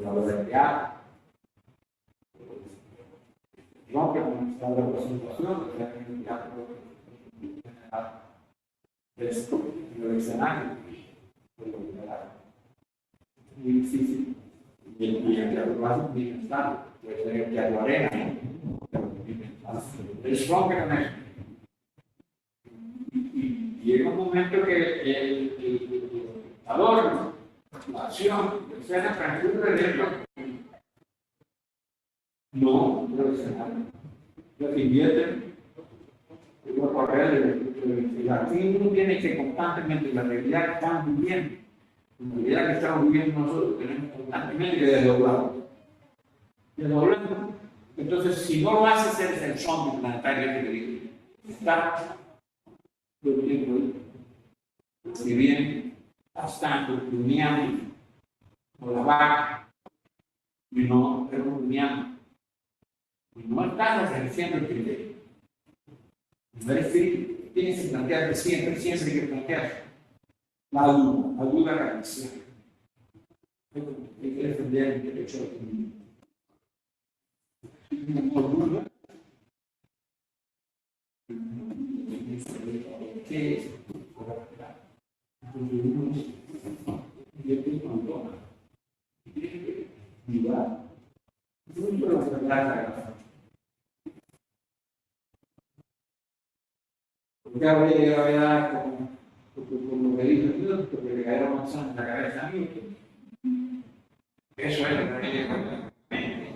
[SPEAKER 1] la verdad, no que con esta representación, el teatro general es el escenario, es muy difícil. Y el teatro clásico es bien estable, puede ser el teatro arena, es rock con eso. Y llega un momento que el adorno, la acción, la escena transcurre dentro, no del escenario. Lo que invierten, los papeles, el artista tiene que constantemente, la realidad que estamos viviendo, la realidad que estamos viviendo nosotros, tenemos constantemente que desdoblarlo. Entonces, si no lo hace ser el zombie planetario que digo, está todo el tiempo escribiendo, gastando, rumiando, por la vaca, y no rumiando. Y no estás ejerciendo el criterio. No eres crítico, tienes que plantearte siempre hay que plantear la duda reacción. Hay que defender el derecho a la comunidad. ¿Qué es? Porque habría llegado ya con lo que dijo Dios, porque le cayeron manzanas en la cabeza a mí. Eso es lo que llega a la mente. Hay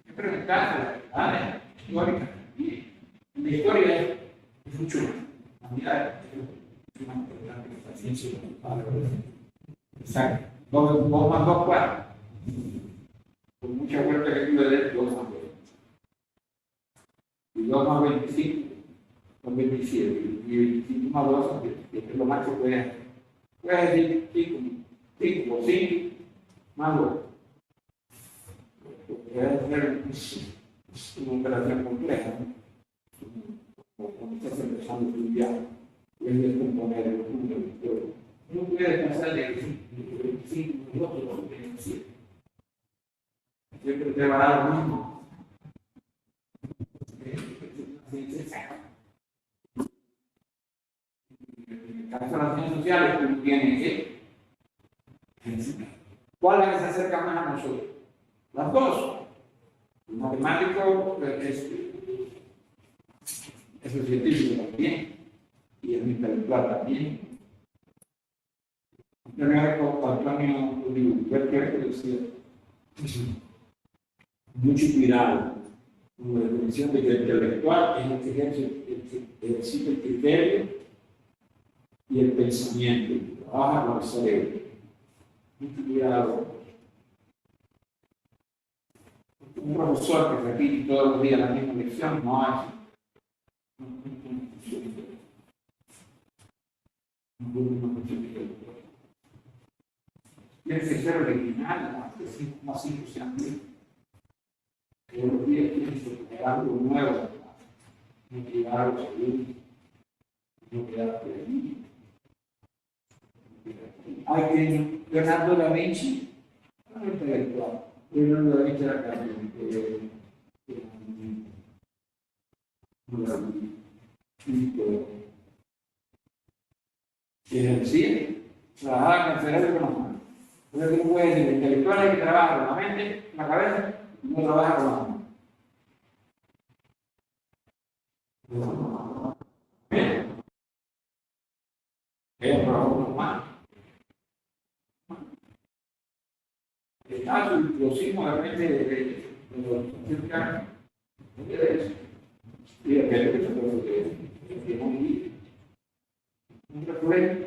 [SPEAKER 1] que preguntarse, ¿vale? Histórica. La historia es mucho. La vida es más importante que la ciencia. Exacto. 2 más 2, 4. Por mucha vuelta que tú le des, 2 más 2. Y 2 más 25 son 27. Y 25 más 2 son 27. Es lo más que puedes hacer. Puedes decir 5 por 5 más 2. Puedes hacer una operación compleja, ¿no? Cuando estás empezando a estudiar, puedes descomponer el número de todo. No puedes pasar de 25 minutos a 27. Siempre te va a dar lo mismo. En el caso de las ciencias sociales, tú tienes que enseñar. ¿Cuál es que se acerca más a nosotros? Las dos. El matemático es el científico también, y el intelectual también. Antonio Berger decía, mucho cuidado con la definición de que el intelectual es el que ejercita el criterio y el pensamiento, trabaja con el cerebro. Mucho cuidado. Un profesor que repite todos los días la misma lección no hace. Tiene que ser original, no así sean bien. Todos los días tienes que tener algo nuevo, motivar a los alumnos, no quedarte ahí. Hay que Leonardo da Vinci, no es intelectual, Leonardo da Vinci era y decía, trabajar con el cerebro y con las manos. Entonces tú puedes decir, el intelectual hay que trabajar con la mente, con la cabeza, no trabaja con las manos. Bien. Ella trabaja con las manos. El caso del virtuosismo de repente de los científicos no quiere eso. Y depende de lo que es un líder. Un recuerdo,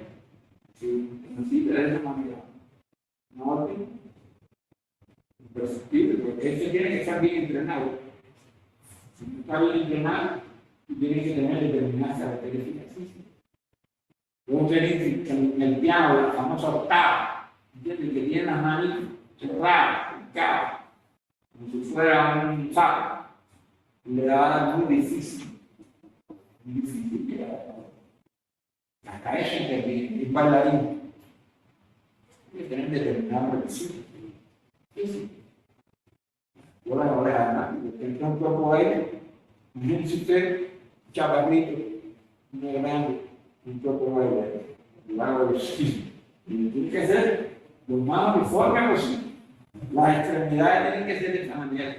[SPEAKER 1] si necesita de esa manera, no imperceptible, porque eso tiene que estar bien entrenado. Si no está bien entrenado, tiene que tener determinadas características. Luego tenéis en el piano la famosa octava, ¿entiendes? Que tiene las manos cerradas, picadas, como si fuera un sapo. Le da muy difícil. Muy difícil. La cabeza es bailarín. Tiene que tener determinado requisito. Yo la oreja, tengo un poco ahí. Imagínense usted, un chaparrito, un grande, un poco ahí. Lo hago así. Y tiene que ser lo más uniforme posible. Las extremidades tienen que ser de esta manera.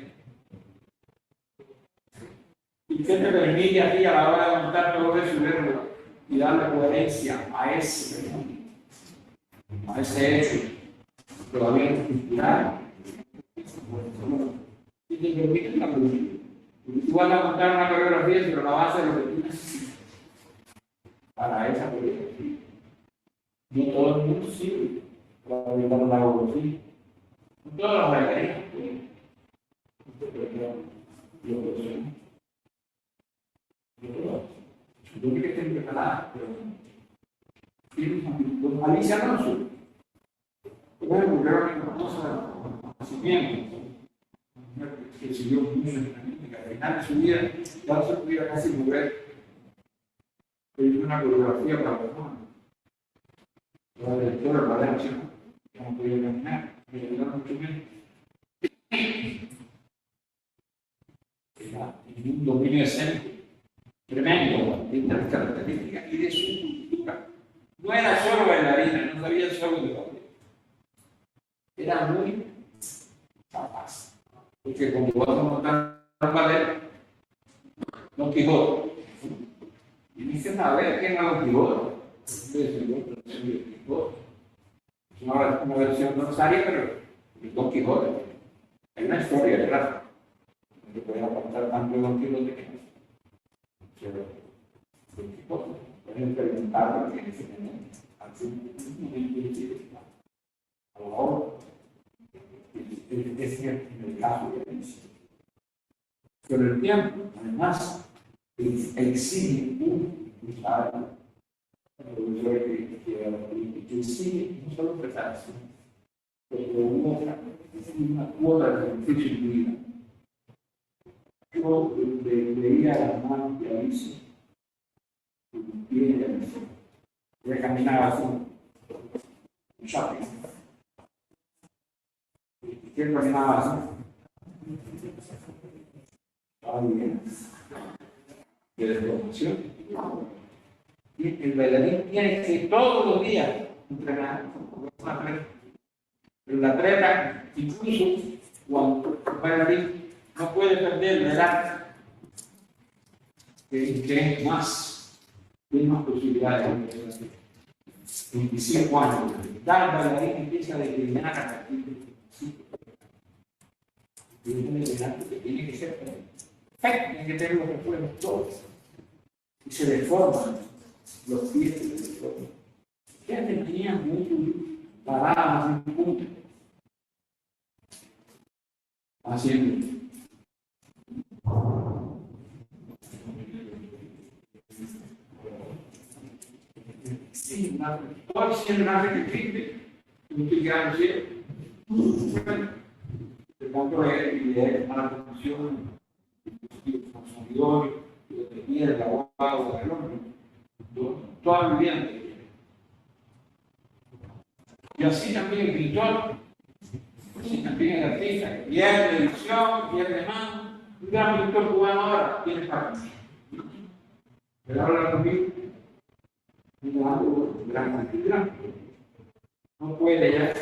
[SPEAKER 1] ¿Y qué te permite a ti a la hora de montar todo eso y darle coherencia a ese hecho todavía inspirado? Y te permite la coherencia. Tú vas a montar una coreografía, pero la vas a hacer lo que tú necesitas para esa coreografía. No todo el mundo sirve para evitar la coreografía. No todos los bailarines pueden. Yo creo que estén preparados, pero Alicia Alonso, bueno, creo que conoce el conocimiento, que siguió mucho en la mística, al final de su vida ya no se podía casi mover, pero hizo una coreografía para los hermanos. La directora, la derecha, que no podía caminar, me ayudaron mucho menos. En un dominio escénico tremendo de estas características y de su cultura. No era solo bailarina, no sabía solo de baile. Era muy capaz. Porque cuando vas a montar un ballet, Don Quijote, y dicen, a ver, ¿quién es Don Quijote? Es una versión no necesaria, pero es Don Quijote. Hay una historia detrás. No se puede apartar tanto de Don Quijote que no. Pueden experimentar lo que es a lo mejor es cierto en el caso de Alicia. Pero el tiempo, además, exige un usuario, que exige no solo preparación, pero una cuota de beneficio en tu vida. Yo veía las manos de Alicia, y ella caminaba así, un shopping. ¿Y quién caminaba así? Estaba bien. De desproporción. Y el bailarín tiene que todos los días entrenar. Pero la atleta, incluso cuando el bailarín no puede perder la edad, que es más, tiene más posibilidades de hacer. 25 años. Cada bailarín empieza a declinar a partir de 25. Tiene que ser perfecto, tiene que tener los recuerdos todos. Y se deforman los pies, se deforman. Ya tenían mucho paradas en un punto. Haciendo. Sí, pode ser nada que fique, não ficar no cielo. Portanto, posibilidad de tomar la posición, el consumidor, lo que quiere, el abogado, el hombre, toda mi vida. Y así también el pintor, así también el artista, pierde edición, pierde mano. Un gran pintor cubano ahora tiene parte. Pero ahora lo mismo, un gran artista, no puede ya.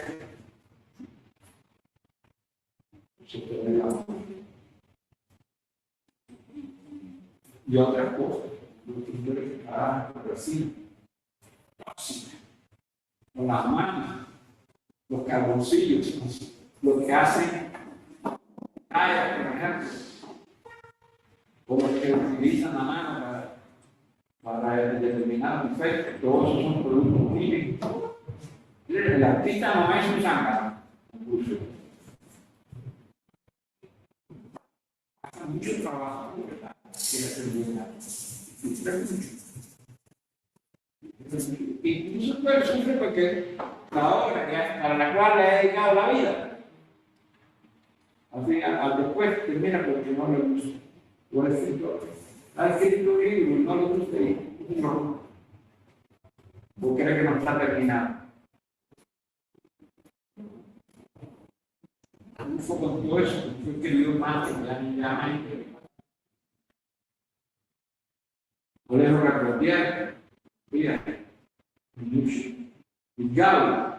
[SPEAKER 1] Y otra cosa, los pintores que trabajan por Brasil, con las manos, los carboncillos, los que hacen tallas, por ejemplo, o los que utilizan la mano para determinar un efecto, todos esos son productos químicos. El artista no es un zángano, hace mucho trabajo, ¿verdad? Incluso puede sufrir porque la obra para la cual le ha dedicado la vida, al final, después termina porque no le gusta. O el escritor ha escrito un libro y no le gusta y no, porque cree que no está terminado. Fue con todo eso, fue que dio más que ya más. Por eso recordar, fíjate, mucho. Y Galo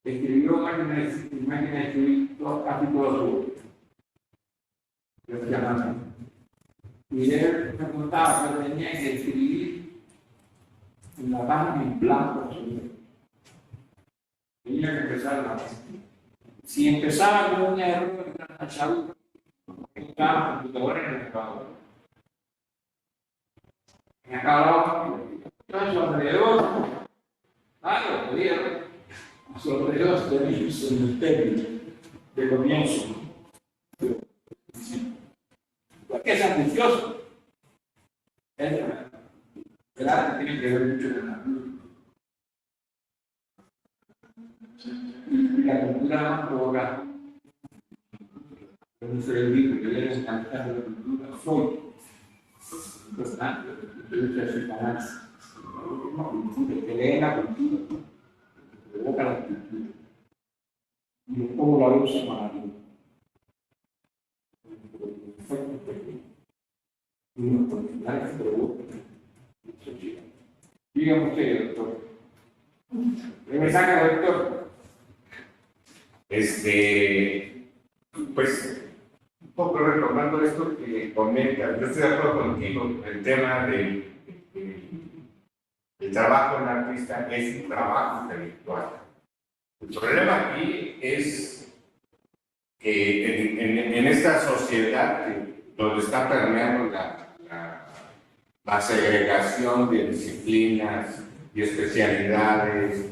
[SPEAKER 1] escribió máquina de escribir casi todo su y él me contaba que tenía que escribir en la página en blanco. Tenía que empezar la página. Si empezaba con un error, era tachado, estaba computadora en el mercado. Me acababa a su alrededor, claro, podía, a su alrededor tenía un cementerio de comienzo. Porque es ambicioso. El arte tiene que ver mucho con la cultura. La cultura no provoca. Yo no soy el libro que viene a cantar la cultura, soy. Importante, yo soy canal. Que lee la cultura, que provoca la cultura. Y cómo la usa para mí. Dígame usted, doctor. ¿Qué me saca, doctor?
[SPEAKER 2] Pues, un poco retomando esto que comentas, yo estoy de acuerdo contigo, el tema del trabajo del artista es un trabajo intelectual. El problema aquí es que en esta sociedad donde está permeando la segregación de disciplinas y especialidades,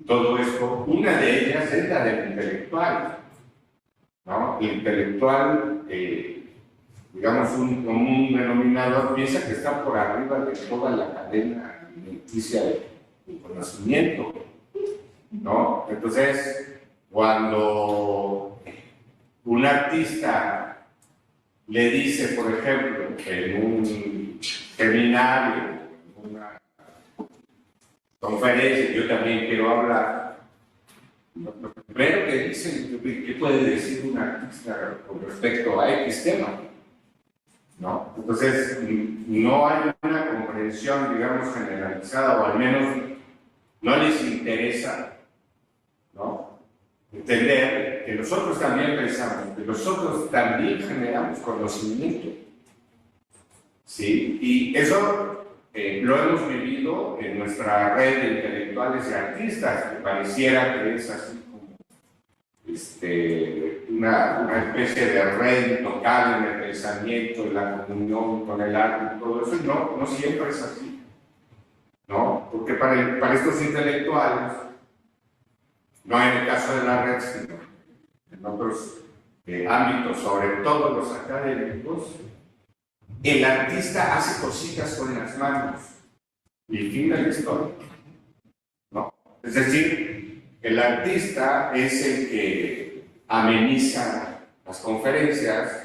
[SPEAKER 2] todo esto, una de ellas es la del intelectual, ¿no? El intelectual, digamos, un común denominador, piensa que está por arriba de toda la cadena alimenticia de conocimiento, ¿no? Entonces, cuando un artista le dice, por ejemplo, en un seminario, en una conferencia, yo también quiero hablar, lo primero que dicen, ¿qué puede decir un artista con respecto a X tema? ¿No? Entonces, no hay una comprensión, digamos, generalizada, o al menos no les interesa, ¿no? Entender que nosotros también pensamos, que nosotros también generamos conocimiento, ¿sí? Y eso lo hemos vivido en nuestra red de intelectuales y artistas, que pareciera que es así como una especie de red intocable en el pensamiento, en la comunión con el arte y todo eso, y no siempre es así, ¿no? Porque para estos intelectuales, no en el caso de la red, sino en otros ámbitos, sobre todo los académicos, el artista hace cositas con las manos y fin de la historia, ¿no? Es decir, el artista es el que ameniza las conferencias,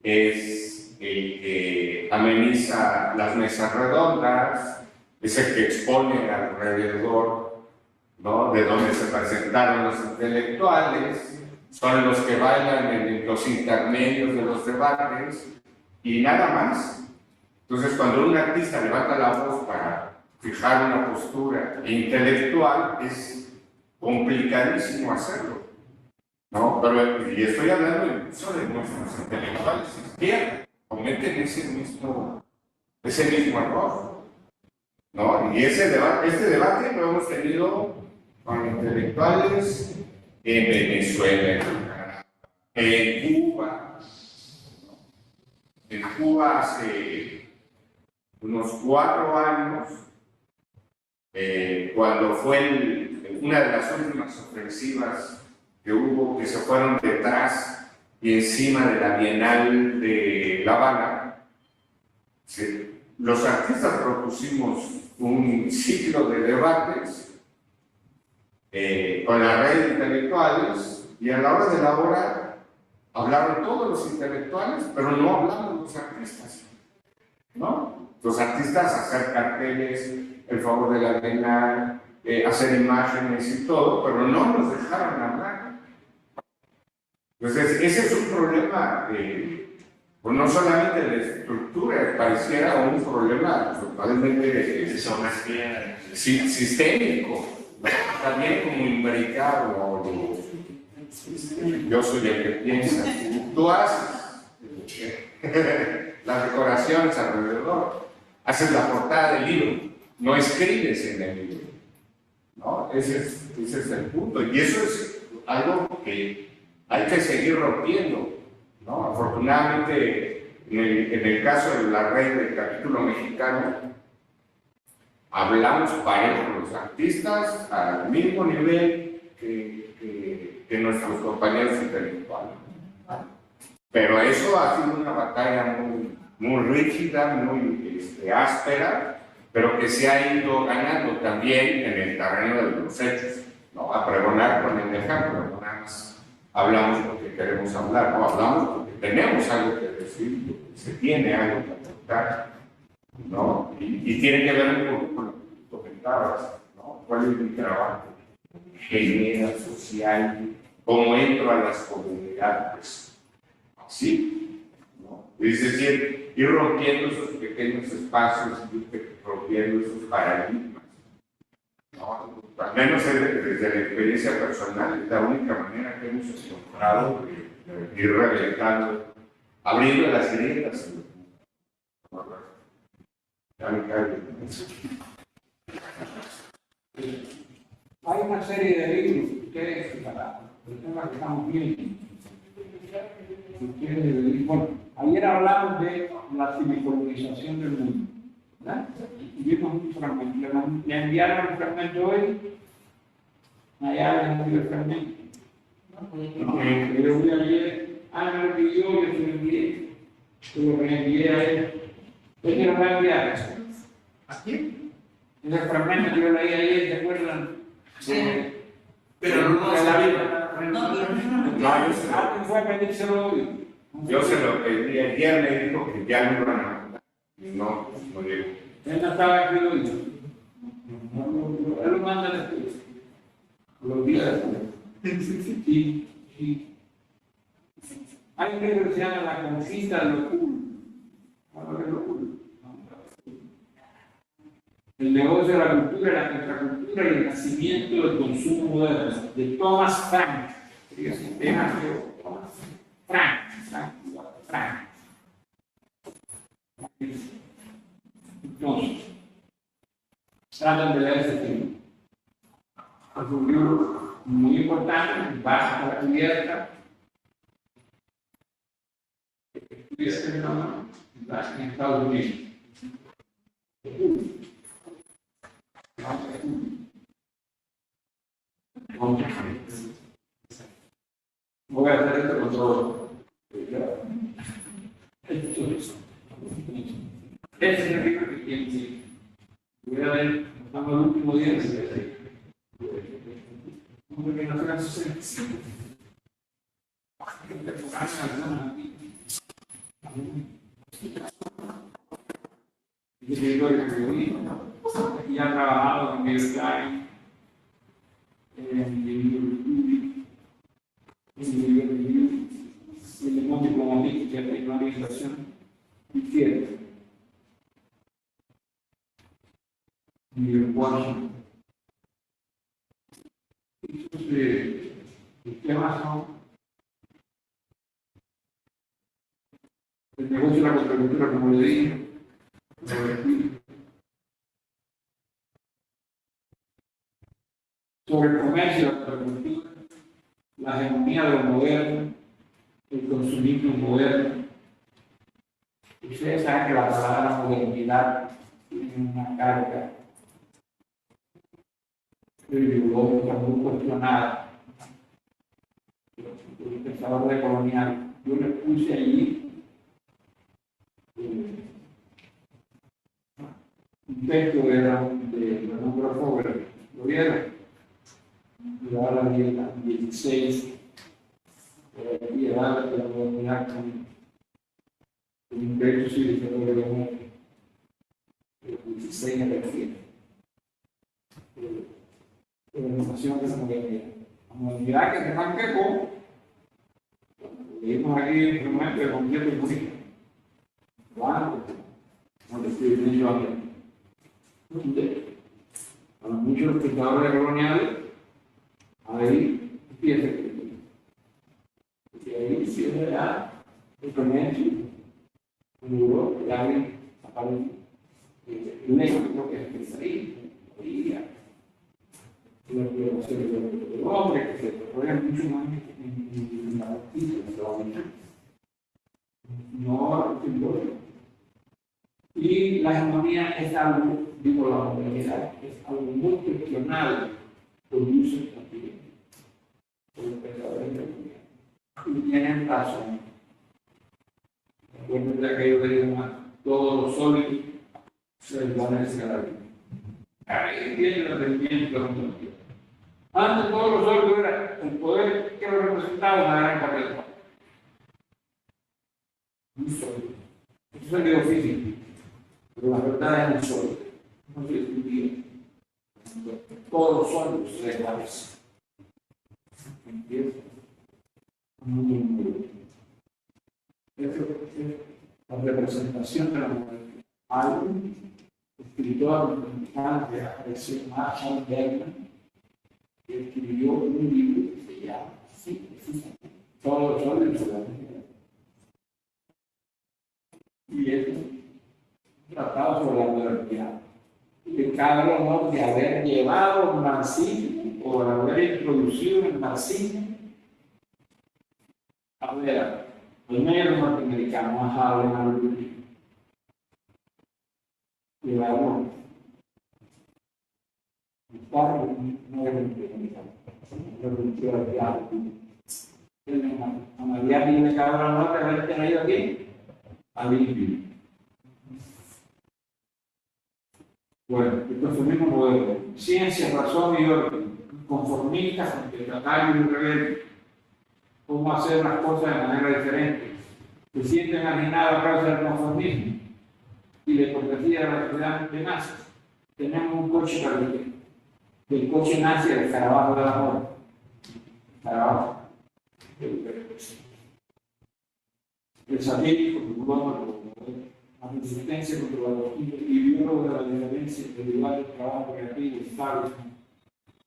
[SPEAKER 2] es el que ameniza las mesas redondas, es el que expone alrededor, ¿no?, de donde se presentaron los intelectuales, son los que bailan en los intermedios de los debates y nada más. Entonces, cuando un artista levanta la voz para fijar una postura intelectual, es complicadísimo hacerlo, ¿no? Pero, y estoy hablando incluso de nuestros intelectuales izquierda, cometen ese mismo error, ¿no? Y este debate lo hemos tenido con intelectuales en Venezuela, en Cuba. En Cuba hace unos 4 años, cuando fue una de las últimas ofensivas que hubo, que se fueron detrás y encima de la Bienal de La Habana, los artistas propusimos un ciclo de debates con la red de intelectuales, y a la hora de la hora hablaron todos los intelectuales, pero no hablaron los artistas, ¿no? Los artistas hacer carteles en favor de la Bienal, hacer imágenes y todo, pero no nos dejaron hablar. Entonces, ese es un problema, pues no solamente de estructura, pareciera un problema totalmente sistémico, también como imbricado. Yo soy el que piensa, tú haces las decoraciones alrededor, haces la portada del libro, no escribes en el libro, ¿no? Ese es el punto, y eso es algo que hay que seguir rompiendo, ¿no? Afortunadamente, en el caso de la red del capítulo mexicano, hablamos parejo los artistas al mismo nivel que nuestros compañeros intelectuales. Pero eso ha sido una batalla muy rígida, muy áspera, pero que se ha ido ganando también en el terreno de los hechos, ¿no? A pregonar con el ejemplo, no nada más hablamos porque queremos hablar, no hablamos porque tenemos algo que decir, porque se tiene algo que aportar, ¿no? Y tiene que ver un poco con lo que tú comentabas, ¿no? ¿Cuál es mi trabajo? Genera social, cómo entro a las comunidades, así, ¿no? Es decir, ir rompiendo esos pequeños espacios, ir rompiendo esos paradigmas, ¿no? Al menos desde la experiencia personal, es la única manera que hemos encontrado de ir reventando, abriendo las grietas.
[SPEAKER 1] Hay una serie de libros que ustedes, para el tema que estamos viendo, bueno, ayer hablamos de la civicolonización del mundo, ¿verdad? Y vimos un fragmento, le enviaron el fragmento hoy, allá le envió el fragmento. Yo lo vi ayer, me lo pidió, yo se lo envié, se lo reenvié a él. ¿Usted se lo va a enviar?
[SPEAKER 6] ¿A quién?
[SPEAKER 1] Ese fragmento que yo leí ayer, ¿se acuerdan?
[SPEAKER 7] Sí.
[SPEAKER 6] Pero no
[SPEAKER 1] de
[SPEAKER 6] se
[SPEAKER 1] la
[SPEAKER 6] la
[SPEAKER 1] vida.
[SPEAKER 2] No,
[SPEAKER 1] Fue a pedírselo hoy.
[SPEAKER 2] yo se lo pedí ayer, me dijo que ya no iban a mandar. No llegó.
[SPEAKER 1] Él no estaba aquí hoy. Él lo manda después. Los días después. Sí. Hay un libro que se llama La conquista de lo oculto. ¿Cuál es lo oculto? El negocio de la cultura, la contracultura y el nacimiento del consumo moderno, de Thomas Frank. Frank. Entonces, tratan de leer ese tema. Es un libro muy importante, base para cubierta. Este fenómeno en Estados Unidos. Voy a hacer esto con todo. Ese es el libro que tiene. Voy a ver, estamos en el último día de hombre que nació en 65. personas aquí. Escritores que vi, y han trabajado en Bioscience, en el mundo diplomático, que hay una organización izquierda. En Washington. Entonces, los temas son el negocio de la contracultura, como le dije, sobre el comercio y la contracultura, la hegemonía de lo moderno, el consumismo moderno. Ustedes saben que la palabra modernidad tiene una carga ideológica muy cuestionada. El pensador de colonial, yo le puse allí un texto de Ramón Fogler, ¿lo vieron? Lo habla de la 16, y habla de la modernidad con un texto cívico de Ramón, el 16 en el 7. Organización de la modernidad. La modernidad que se arranca con, leímos aquí en el momento de concierto y música. Claro, no le estoy diciendo a mí. Para muchos pensadores coloniales, ahí empieza el crítico. Porque ahí sí es verdad, el comercio, en Europa, ya aparece el éxito que es ahí, Bolivia. La población del hombre, que se desarrolla mucho más en la justicia, no simbólico. Y la hegemonía es algo, digo, la modernidad es algo muy cuestionable por muchos también, por los pensadores de la comunidad. Y tienen razón. Recuerden de aquello que digo, todos los sólidos se desvanecen a la vida. Ahí viene el rendimiento de la modernidad. Antes todos los sólidos era el poder que lo representaba una gran carrera. Un sólido. Eso es el medio físico. Pero la verdad es un sólido. No se discutía. Todos los sólidos se desvanecen. ¿Entiendes? Esa es la representación de la modernidad. Algo, escritor mexicano de apareció Marshall Bergman, que escribió un libro que se llama así, precisamente, Todos los sólidos de la modernidad. Y es un tratado sobre la modernidad. Que cada uno de haber llevado el marxismo o de haber introducido el marxismo a ver, los negros norteamericanos, a Harlem, a Luis, llevaron el carro negro norteamericano, la cultura del diablo. A María viene cada uno de haber tenido aquí a vivir. Bueno, el conformismo moderno, ciencia, razón y orden, conformistas, contestatario y rebelde, cómo hacer las cosas de manera diferente, se sienten marginados a causa del conformismo y la hipocresía de la sociedad de masas. Tenemos un coche para vivir. El coche nace del escarabajo del amor. Escarabajo. El satírico, la resistencia contra la doctrina y biólogo de la diferencia individual del trabajo creativo estable,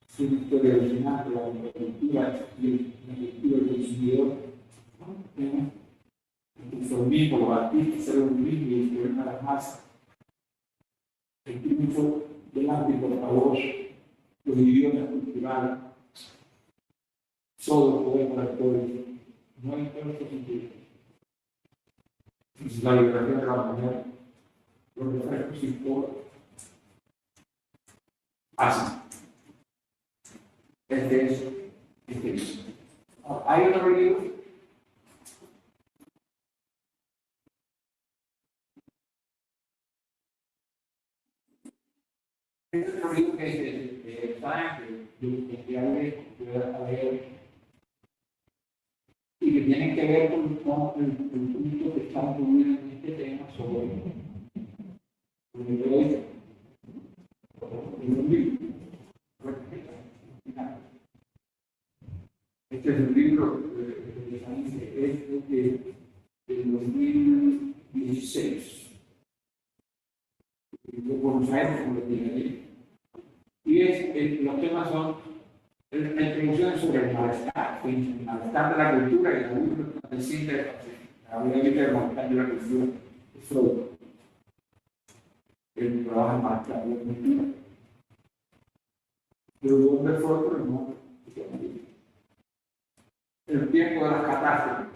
[SPEAKER 1] su historia original de la agricultura y la cultura del consumidor, el conformismo, los artistas, ser un mismo y el problema de las masas, el triunfo del ámbito de la voz, los idiomas culturales, todo el poder para el pueblo, no hay todo esto sentido. La liberación de la mujer, los refrescos y todo, así. Este es. Hay otro libro. Este es otro libro que es de Science, que a leer, y que tienen que ver con el punto que estamos viendo en este tema sobre el libro. Este es el libro de 2016. De Buenos Aires, como lo tiene ahí. Y los temas son introducciones sobre el malestar de la cultura y el abuso creciente de la vida del malestar de la cultura de Freud. El trabajo en malestar de la cultura. Pero ¿dónde fue otro? No. El tiempo de las catástrofes.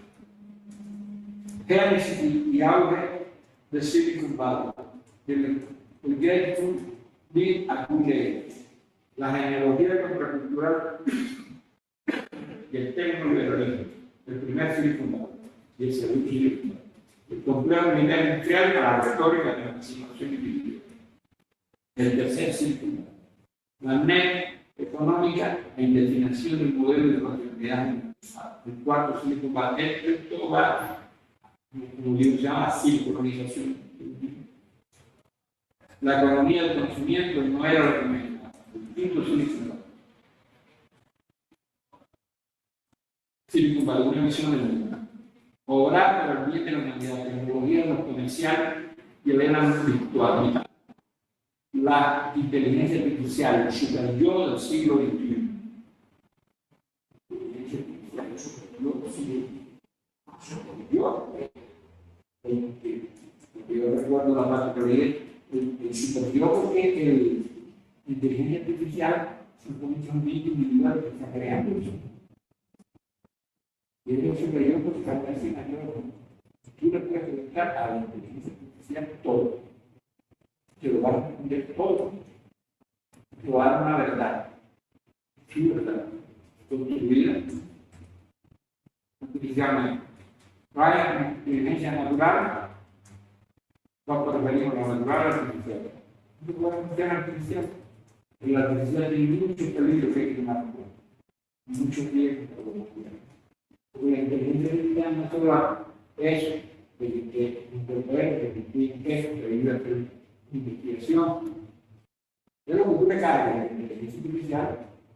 [SPEAKER 1] Génesis y auge de Silicon Valley. El Grateful Dead Accumulated. La genealogía contracultural y el tecnoliberalismo. El primer Silicon Valley y el segundo Silicon Valley. El complejo militar industrial para la retórica de la transformación individual. El tercer Silicon Valley. La NET económica e indefinación del modelo de continuidad. El cuarto Silicon Valley. Esto va, como se llama, circularización. La economía del conocimiento no era lo que me quinto Silicon Valley, una misión de mundo. Obrar para el bien de la humanidad, tecnología, lo comercial y el énamo virtual. La inteligencia artificial, el superyo del siglo XXI. Yo recuerdo la parte que leí, el superyo porque el inteligencia artificial es un mente individual que está creando eso. Y el superior pues está mayor. Tú le puedes preguntar a la inteligencia artificial todo. Te lo va a responder todo. Te va a dar una verdad. Tu verdad. Con tu vida. Se llama vaya inteligencia natural. Vamos a referir a la natural artificial. No puedo meter artificial. La artificial tiene mucho peligro que hay que tomar. Mucho riesgo. Porque la inteligencia artificial no solo es que interprete, que tiene que ayuda a hacer investigación. Es lo que tú le cargas la inteligencia artificial,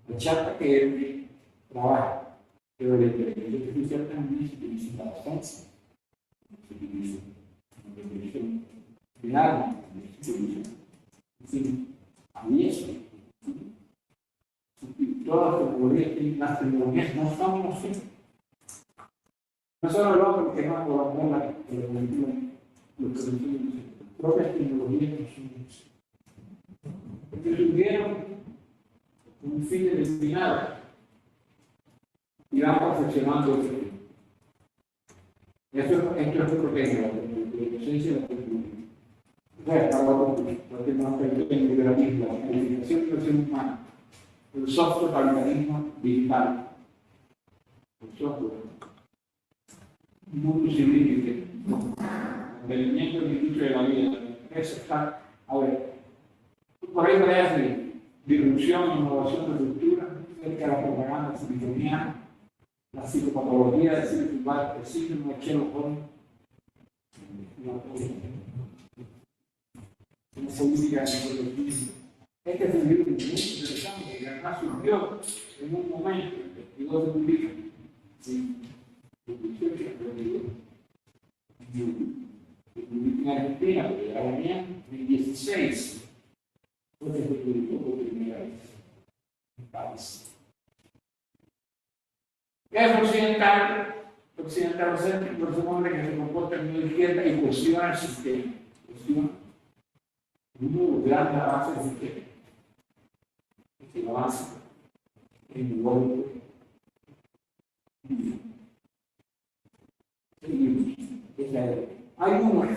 [SPEAKER 1] la chata que él trabaja. Pero la inteligencia artificial también se utiliza para defensa. Se utiliza en investigación final, se utiliza. En fin, a mí eso. Todas las tecnologías no son así. No solo el hombre que no colabora la propias tecnologías no son así. Porque tuvieron un fin determinado y van perfeccionando el fin. Esto es lo que tengo, la esencia de la tecnología. Porque no afecta el liberalismo, la edificación de la ser humana, el software capitalismo digital, el software, un mundo civil, el mantenimiento del industria de la vida, eso está, a ver, por ahí veas de disrupción, innovación de cultura, cerca de la propaganda siliconiana, la psicopatología de Silicon Valley, el síndrome de Sherlock Holmes, una política de ecologismo. Este es un libro muy interesante, que además surgió en un momento que llegó de un libro en Argentina, pero ya venía en 16. Entonces se publicó por primera vez en París. Es occidental céntrico, es un hombre que se comporta en la izquierda y cuestiona el sistema. Uno grande avance del sistema. Que lo hace en el gobierno. Hay uno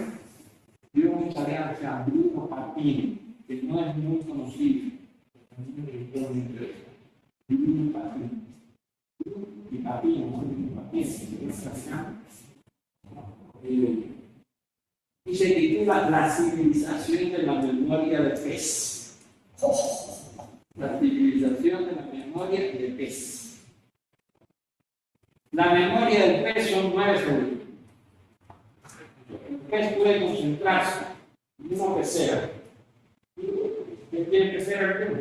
[SPEAKER 1] de un italiano que se llama Bruno Papini, que no es muy conocido. Bruno Papini. Y Papini, y se titula La civilización de la memoria de pez. La civilización de la memoria de pez. La memoria del pez son 9 segundos. El pez puede concentrarse en una pecera. ¿Qué tiene que ser el pez?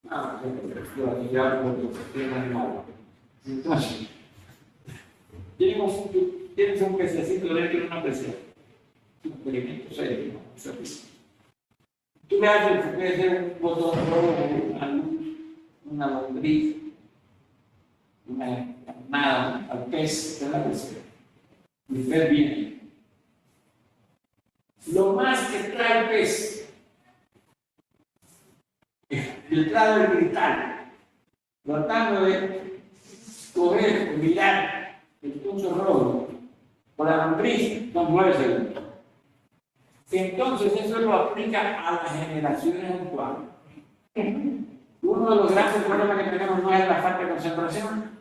[SPEAKER 1] La actividad por el animal. Entonces, tienes un pececito dentro de una pecera. Un experimento serio, ¿no? Tú le haces, puede ser un botón rojo, una luz, una lombriz, nada al pez de la pecera. Y el pez viene. Lo más que trae el pez, el trae del cristal, tratando de coger, mirar el punto rojo por la lombriz, son 9 segundos. Entonces eso lo aplica a las generaciones actuales. Uno de los grandes problemas que tenemos no es la falta de concentración.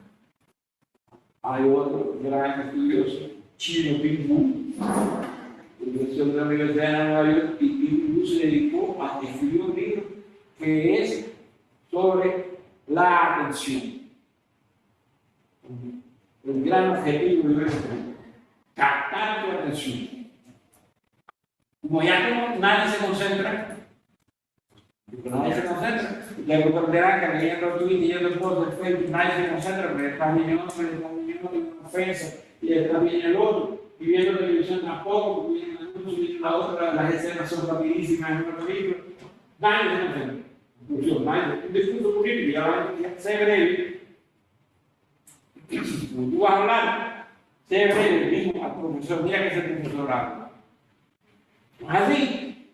[SPEAKER 1] Hay otro gran estudioso, Chino Ping, profesor de la Universidad de Nueva York, y se dedicó a escribir un libro que es sobre la atención. El gran objetivo de esto, captar tu atención. Como ya nadie se concentra, ya comprenderán que leyendo Twitter y leyendo post de Facebook, nadie se concentra, porque está viendo una ofensa, y está viendo el otro, y viendo televisión tampoco, porque viendo la otra, las escenas son rapidísimas en una película, nadie se concentra. Un discurso político, ya sé breve, cuando tú vas a hablar, sé breve, digo al profesor, mira que ese profesor habla. Así,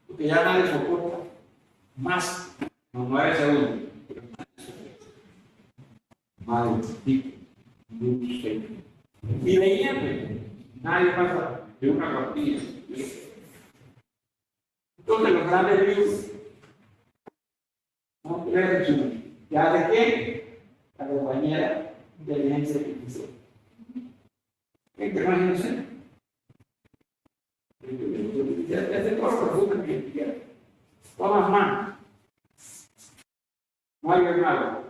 [SPEAKER 1] porque ya nadie soporta más, no 9 segundos. Madre, y leyendo, nadie pasa de una cuartilla. Entonces, los grandes libros, no creen ¿ya de qué? La compañera de inteligencia artificial. ¿Qué imagínense? Ya te corro resulta que tomas más. No hay hermano.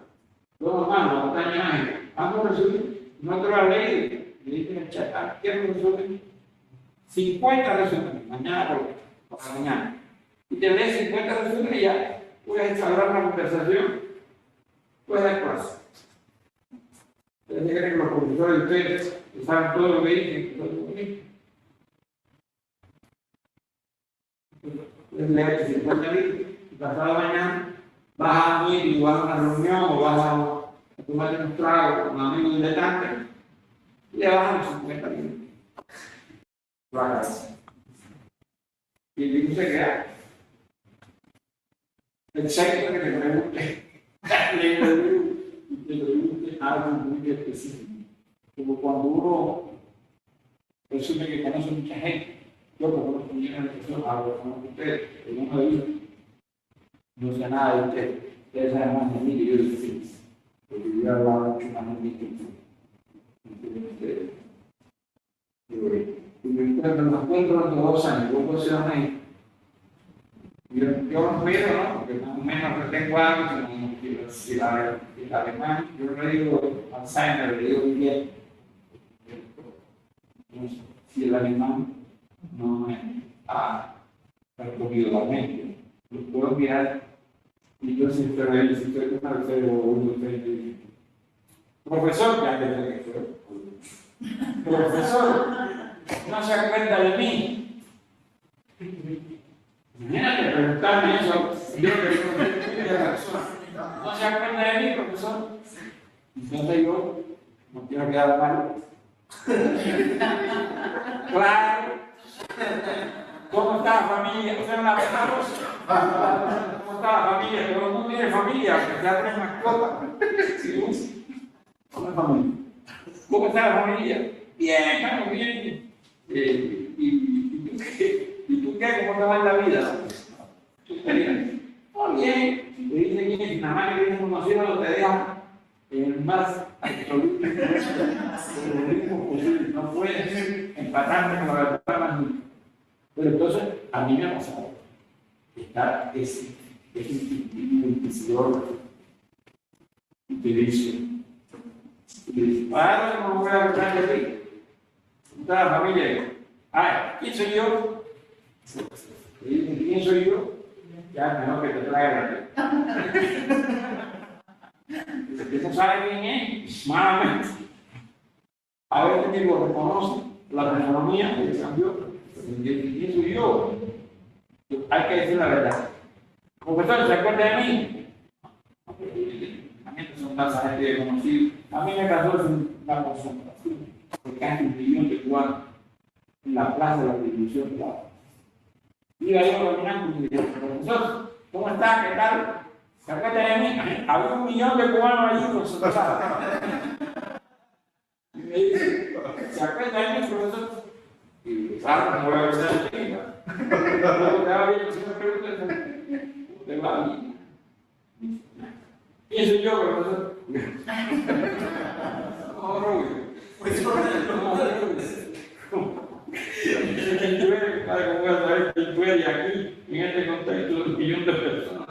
[SPEAKER 1] Tomas más, la montaña mágica. Vamos a resumir. No te lo has leído. Le dicen en el chat, ¿quieres resumen? 50 resúmenes, mañana por la mañana. Y te lees 50 resúmenes y ya puedes entablar una conversación. Puedes dar clase. Ustedes creen que los profesores de ustedes saben todo lo que dicen, todo lo que dicen. Puedes leer 50 libros y pasado mañana vas a ir y vas a una reunión o vas a tomar un trago con un amigo diletante y le bajan los 50 libros. Lo hagas. Y el libro se queda. El sexto que te pregunte, te pregunte algo muy específico. Como cuando uno presume que conoce mucha gente. Yo, por ejemplo, en la educación, hablo con ustedes, en una vida, no sé nada de ustedes. Ustedes saben más de mí que yo de ustedes. Porque yo he hablado mucho más de mí que ustedes. Y me encuentro entre 2 años, yo puedo ser honesto. Yo no puedo, ¿no? Porque más o menos tengo algo, si el alemán, yo no le digo Alzheimer, le digo bien. Si el alemán no ha recogido la mente, lo puedo mirar y yo siempre veo, si estoy con Alfredo o uno de ustedes, profesor, ya le fue, profesor, no se acuerda de mí. Imagínate preguntarme eso, yo que no se acuerda de mí, profesor. Entonces yo no quiero quedar mal. Claro. ¿Cómo está la familia? O sea, la cosa. ¿Cómo está la familia? Todo el mundo tiene familia, porque ya tiene mascota. ¿Cómo es familia? ¿Cómo está la familia? Bien, estamos bien. ¿Y tú qué? ¿Cómo te va en la vida? Oh, bien. Le dice que nada más que tienes conocido te deja en el más absoluto posible. No puedes empatarte con la verdad. Pero entonces, a mí me ha pasado. Está ese inquisidor, utilizo Y dice, ahora no me voy a hablar de ti. Toda la familia, ay, ¿quién soy yo? Y dicen, ¿quién soy yo? Ya es mejor que te traiga la Usted no sabe quién es, malamente. A veces mismo reconoce la personalidad que cambió. ¿Quién soy yo? Hay que decir la verdad. Profesor, ¿se acuerda de mí? La gente son tantas gente conocida. A mí me pasó una concentración de casi 1 millón de cubanos en la plaza de la Constitución de la Paz. Iba yo caminando y me dijo, profesor, ¿cómo está? ¿Qué tal? ¿Se acuerda de mí? Había 1 millón de cubanos allí concentrados. Y me dice, ¿se acuerda de mí, profesor? Y claro, no voy a ver la chica. Luego te va bien, si no preguntas, te va bien. ¿Quién soy yo, profesor? No, Rubio.
[SPEAKER 6] Pues no,
[SPEAKER 1] ¿Quién tú eres? Claro, ¿cómo voy a saber quién tú eres? Y aquí, en este contexto de 1 millón de personas,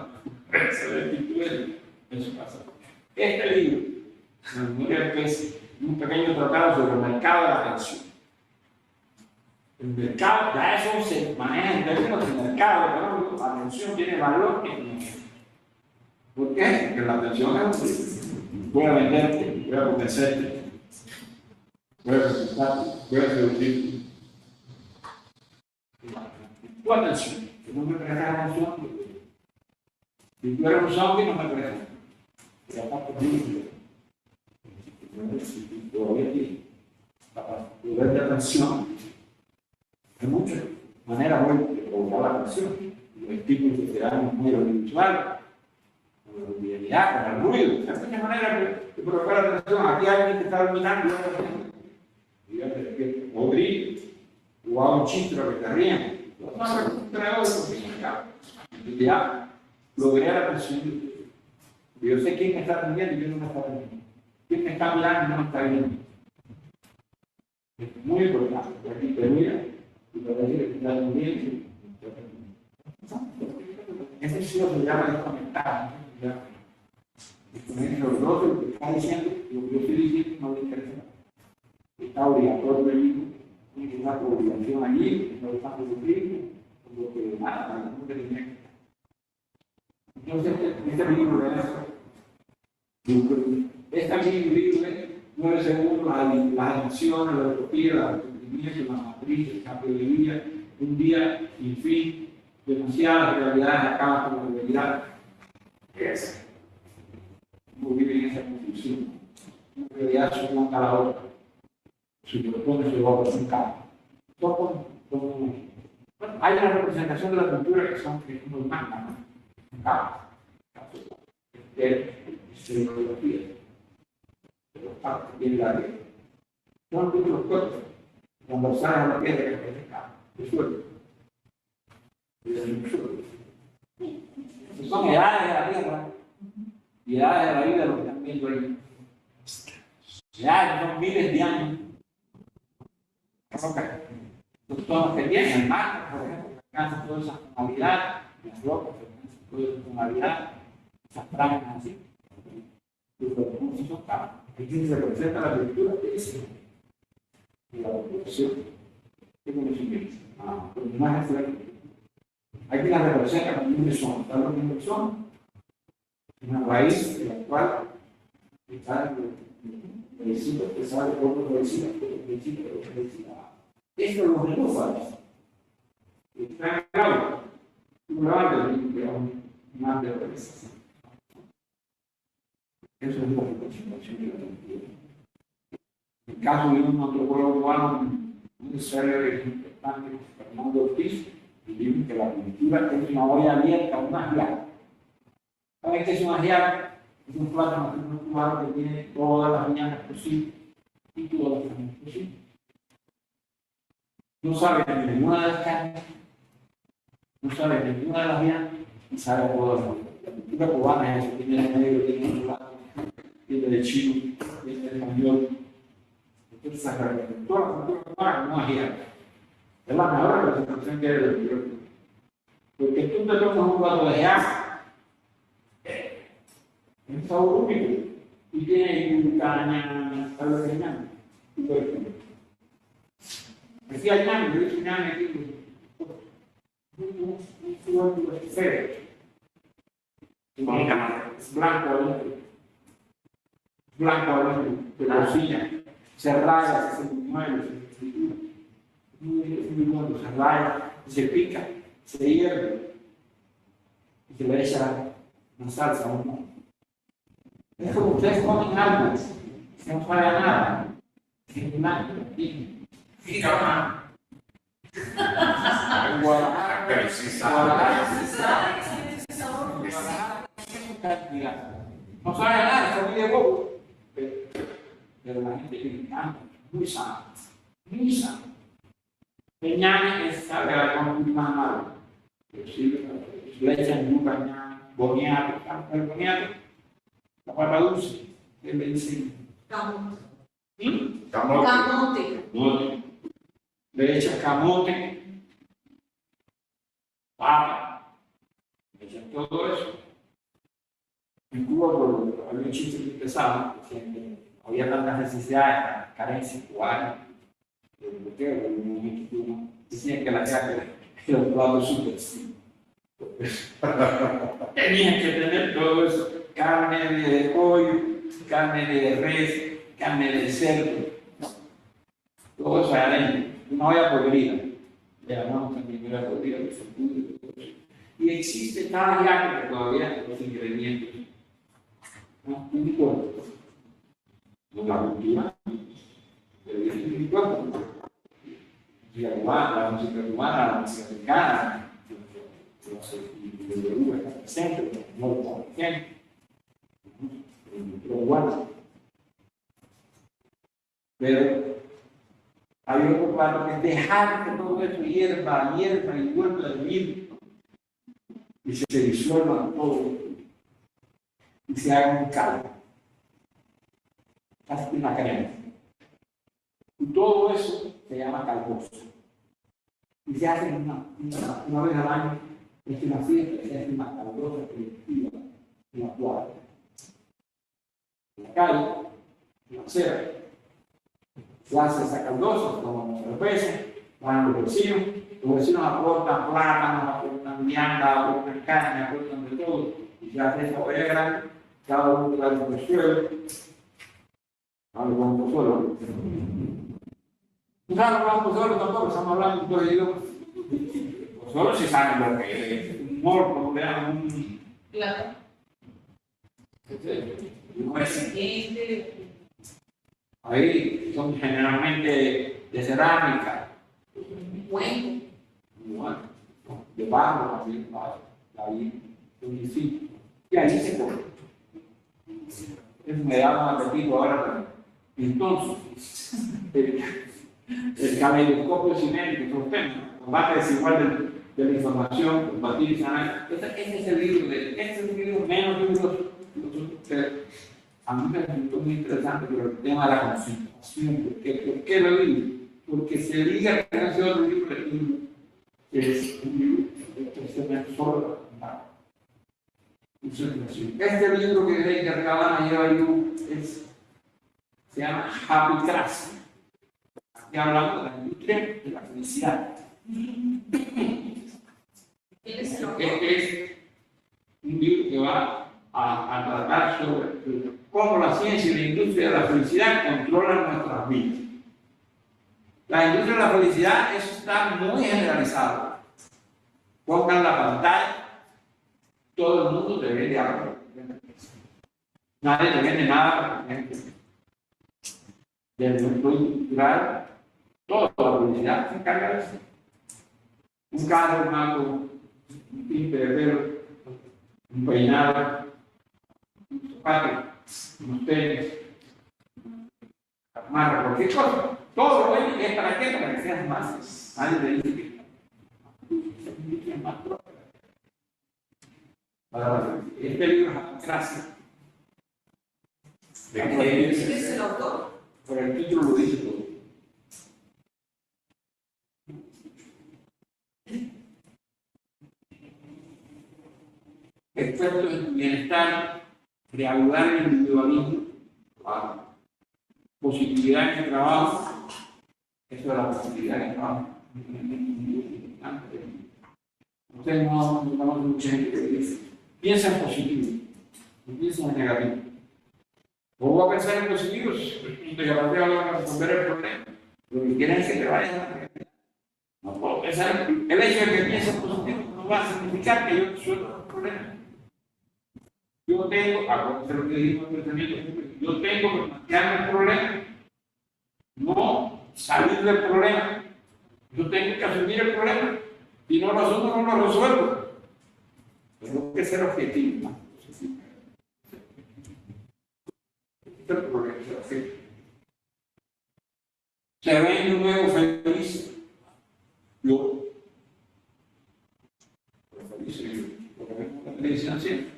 [SPEAKER 1] saber quién tú eres. Eso pasa. Este libro, Memoria es un pequeño tratado sobre el mercado de la atención. El mercado, ya eso se maneja en términos de mercado, pero la atención tiene valor económico. ¿Por qué? Porque la atención es voy a venderte, voy a convencerte, voy a presentarte, voy a seducirte. Tu atención, si no me prestas atención, si tú eres un zombie, no me prestas. Y aparte si todavía tienes poder de atención, hay muchas maneras hoy de provocar la atención. Los tipos que se dan en medio audiovisual, con la audibilidad, con el ruido. Hay muchas maneras de provocar la atención. Aquí hay alguien que está dominando y ya te despierta. O grita, o haga un chiste para que te rían. Ya logré la atención. Yo sé quién me está atendiendo y quién no me está atendiendo. Quién me está mirando y no me está viendo. Es muy importante. Porque aquí te mira y te va a decir que está atendiendo. Ese sí se llama desconectar. Desconectar los dos, lo que está diciendo, lo que yo estoy diciendo no le interesa. Está obligatorio el mismo. Tiene que estar por obligación allí, no está por cumplir, lo que nada, no tiene que. Entonces, este libro de eso, este libro es 9 segundos, las adicciones, la utopía, la entretenimiento, la matriz, el cambio de vida, un día sin fin, demasiadas realidades acaban con la realidad. Es. No vive en esa confusión. La realidad se monta a la otra. Si te lo pones, se va a pasar un cambio. Hay una representación de la cultura que son muy magnas, ¿no? Un cambio. Escenografía. De los partes bien largas. Son los cuerpos. Cuando salen a la piedra, que es el cambio. De suelo. Son edades de la tierra y edades de la vida lo que están viendo ahí. Edades son miles de años. Los tonos que tienen, el mar, por ejemplo, que alcanza toda esa tonalidad, las rocas que alcanzan toda esa tonalidad, esas franjas así. Los recursos son caros. Aquí se representa la cultura que es la producción. ¿Qué conocimiento? Los imágenes de la cultura. Aquí la representa como un mesón. ¿Sabes lo que es un mesón? Una raíz de la cual está el vecino que sabe cómo lo vecino, esto es los nenúfares. Está en el agua. Un agua de más de organización. Eso es la representación de la cultura. En el caso de un antropólogo cubano, un necesario importante, Fernando Ortiz, y dice que la cultura es una olla abierta, una ajiaco. ¿Saben qué es una ajiaco? Es un plato nacional cubano que tiene todas las mañanas posibles y todas las mañanas posibles. No sabe de ninguna de las carnes, no sabe de ninguna de las viandas y sabe todas las cosas. La cultura cubana es eso, tiene el negro, tiene el plato, tiene el chino, tiene el español. Entonces, toda la cultura cubana no ajiaco. Es la mejor representación que hay de la cultura. Porque tú te tomas un plato de ajiaco, es un sabor único. y tiene caña, ¿sabes lo que es ñame? Decía ñame, yo dije ñame aquí, un feo.
[SPEAKER 4] Con cámara.
[SPEAKER 1] Es blanco, de cocina, se raya, se mueve, muy bueno, se raya, se pica, se hierve y se le echa una salsa, ¿no? Es como ustedes comen algo, no sabe a nada, y cabrón. En Guadalajara,
[SPEAKER 2] Pero sí sabe.
[SPEAKER 1] no sabe a nada, está muy de bobo. Pero la gente que le encanta, muy sano, muy sano. El ñame es sabe algo muy malo. Le echan yuca, ñame, boniato, el boniato, la papa dulce, que le dicen.
[SPEAKER 3] Camote.
[SPEAKER 2] Camote.
[SPEAKER 3] Camote.
[SPEAKER 1] Le echan camote, papa, le echan todo eso. En Cuba había un chiste muy pesado, que había tantas necesidades, tanta carencia cubana, decían que la guerra era un plato súper simple. Tenían que tener todo eso, carne de pollo, carne de res, carne de cerdo, todo eso adentro, una olla podrida, le llamamos también olla podrida, que se pudre, todo eso. Y existe cada yaque que todavía los ingredientes, ¿no? Un cuerpo, la cultura, el cuerpo, la música cubana, la música africana, el Perú está presente, no lo está presente, pero igual. Pero hay otro plato que es dejar que todo eso hierva y vuelva a hervir y se disuelva todo y se haga un caldo, casi una crema. Y todo eso se llama caldoso. Y se hace una vez al año, es una fiesta, se hace una caldosa colectiva en la cuadra, en la calle, en la acera. Se hace esa caldosa, toman cerveza, van los vecinos aportan plátanos, aportan vianda, aportan caña, aportan de todo, y se hace esa olla grande, cada uno trae un resuelo, algo con resuelo. No saben hablar pozole tampoco, estamos hablando de todo idioma. Pozole sí saben lo que es, un morro, le dan un...
[SPEAKER 3] Claro.
[SPEAKER 1] No es... Ahí son generalmente de cerámica.
[SPEAKER 3] Bueno.
[SPEAKER 1] Bueno, de barro también, ahí, un sitio. Y ahí se come. Eso me da un apetito ahora. Entonces, el caleidoscopio cinético, combate desigual de la información, combatir y sanar. Este es el libro, este es el libro menos libros. A mí me resultó muy interesante pero el tema de la concentración. ¿Por qué lo digo? Porque se liga con ese otro libro que es un libro que se me solo la concentración. Este libro que leí que Cabana lleva ahí se llama Happy Class. Aquí hablando de la industria de la felicidad. Este es un libro que va a tratar sobre cómo la ciencia y la industria de la felicidad controlan nuestras vidas. La industria de la felicidad, eso está muy generalizado. Pongan la pantalla, todo el mundo te vende algo. Nadie te vende nada, por ejemplo. Del mundo cultural, toda la felicidad se encarga de eso. Un carro, un auto, un tinte de pelo, un peinado, un zapato, unos tenis, marca, cualquier cosa. Todo lo bueno es para qué, para que seas más. Nadie te dice que es más propio. Este libro es gracias.
[SPEAKER 3] ¿Quién es el autor?
[SPEAKER 1] Por el título lo dice todo. Expertos en bienestar, reanudar el individualismo la positividad en el trabajo, eso de la positividad en el trabajo. Ustedes no conocen mucha gente que dice, piensa en positivo, no piensa en negativo. O voy a pensar en positivos, entonces ya te voy a resolver el problema. Lo que quieren es que te vayas a la negatividad. No puedo pensar, el hecho de que pienses positivo no va a significar que yo resuelva el problema. Yo tengo, acuérdense lo que dijimos en el pensamiento, yo tengo que plantearme el problema, no salir del problema. Yo tengo que asumir el problema. Si no lo asumo, no lo resuelvo. Tengo que ser objetivo. ¿No? Este es el problema, ser objetivo. Se ven de nuevo feliz. Yo. Feliz yo. Porque vemos la televisión siempre.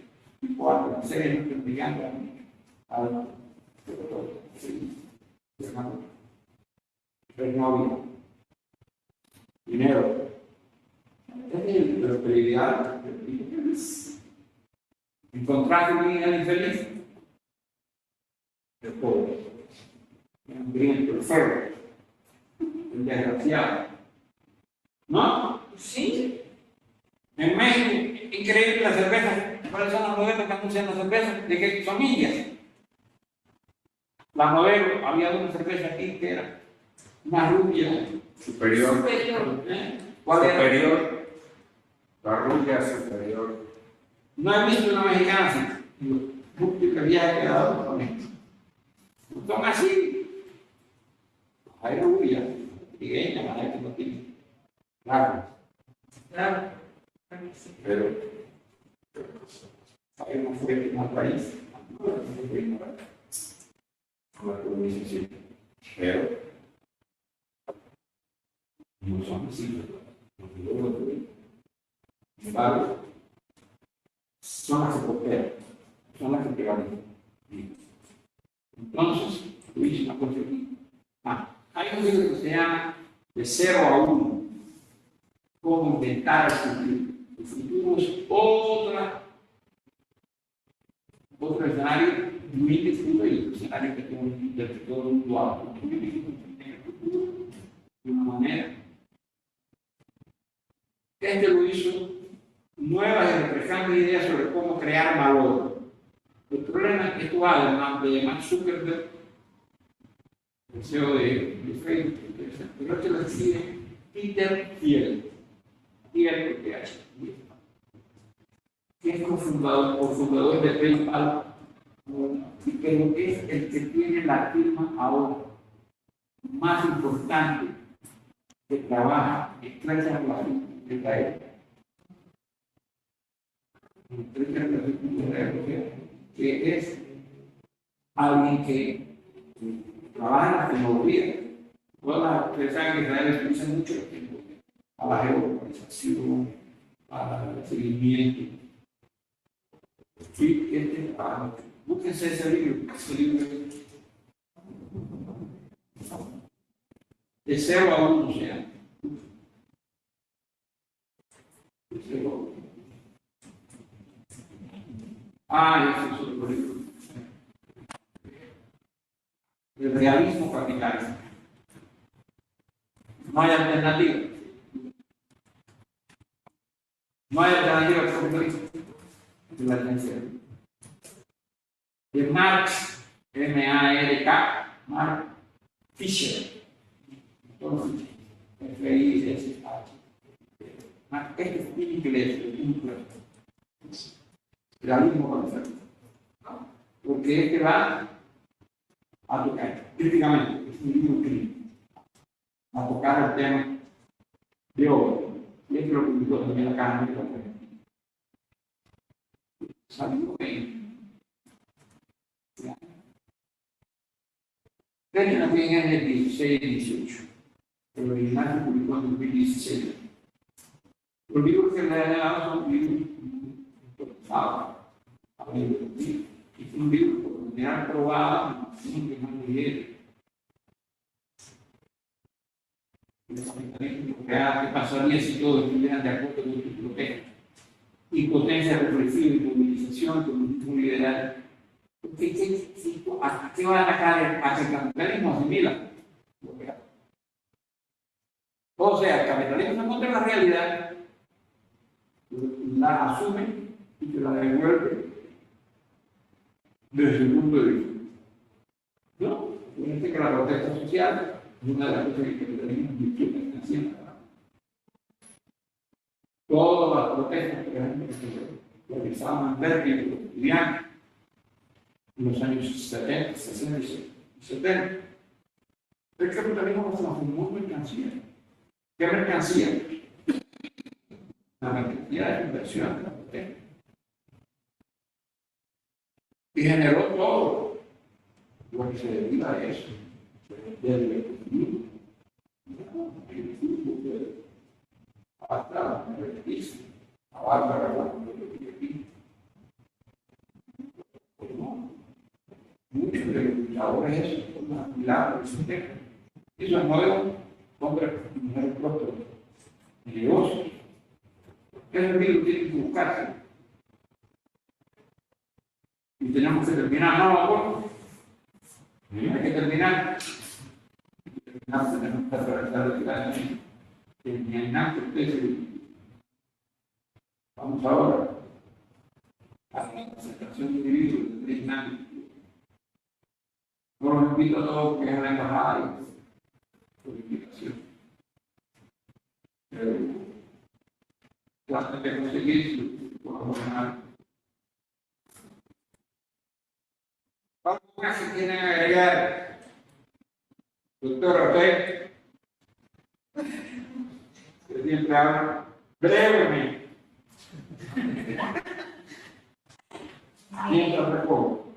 [SPEAKER 1] Cuando la serie no está ligando a el novio. Dinero. Es la prioridad. Encontraste a alguien infeliz. El pobre. El hambriento, el feo. El desgraciado. ¿No?
[SPEAKER 3] Sí.
[SPEAKER 1] En México, increíble la cerveza. ¿Cuáles son las modelos que anuncian la cerveza? ¿De qué familias? La modelo, había una cerveza aquí que era una rubia.
[SPEAKER 2] Superior.
[SPEAKER 3] Superior.
[SPEAKER 1] ¿Cuál era?
[SPEAKER 2] Superior. La rubia superior.
[SPEAKER 1] No he visto una mexicana así. Digo, que había quedado con esto. No son así. Hay rubia, trigueña, la gente no tiene. Claro.
[SPEAKER 3] Claro.
[SPEAKER 1] Pero hay una fuerte en el país. La colonización. Pero no son así. Sin embargo, son las que cooperan, son las que prevalen. Entonces, Luis, una cosa aquí. Hay un libro que se llama De 0 a 1. Cómo inventar el futuro. El futuro es otro escenario muy distinto y el escenario que todo el mundo habla. De una manera. Este lo hizo nuevas y refrescantes ideas sobre cómo crear valor. El problema es que esto va además de Mark Zuckerberg, el CEO de Facebook, pero esto lo decide Peter Thiel. Thiel porque que es cofundador de PayPal, pero que es el que tiene la firma ahora más importante que trabaja estrecha relación con Israel. Estrecha relación con Israel, que es alguien que trabaja en la tecnología. Ustedes saben que Israel utiliza mucho tiempo a la geolocalización, al seguimiento. Sí, búsquense ese libro de 0 a 1, o sea. De 0 a 1. Ese es otro libro. El realismo capitalista. No hay alternativa. No hay alternativa al capitalismo. De la agencia. De Marx, M-A-R-K, Mark Fisher. Entonces, F-I-S-H. Este es inglés, realismo capitalista. Porque este va a tocar, críticamente, es un libro crítico, a tocar el tema de hoy. Y esto lo publicó también la Cámara de Comercio. Salió bien. Este también es del 16 y 18. El original se publicó en 2016. Los libros que le han dado son libros actualizados. Es un libro por lo general probado, que no leer. ¿Qué pasaría si todos estuvieran de acuerdo con tu protesta? Impotencia reflexiva y movilización, comunismo liberal. ¿Qué van a caer? ¿A que el capitalismo asimila? O sea, el capitalismo se encuentra en la realidad, la asume y se la devuelve desde su punto de vista. ¿No? Fíjense que la protesta social es una de las cosas que el capitalismo está haciendo. Todas las protestas que realizaban en Berkeley y los estudiantes en los años 70, 60 y 70. El capitalismo se transformó en mercancía. ¿Qué mercancía? La mercancía de inversión de la protesta. Y generó todo lo que se deriva de eso. Del hasta la beneficio, abarca la muchos de los luchadores eso, son una milagro del sistema. Eso es nuevo, hombre, mujer propio, negocio. Ese virus tiene que buscarse. Y tenemos que terminar, no, hay que terminar. Tenemos que atravesar el año. Vamos ahora a la presentación de individuos de 3 años. Yo los invito a todos que a la embajada por invitación. Tratan de conseguir por lo general. ¿Algo más que quieren agregar? Doctor, usted siempre habla brevemente. Mientras recojo.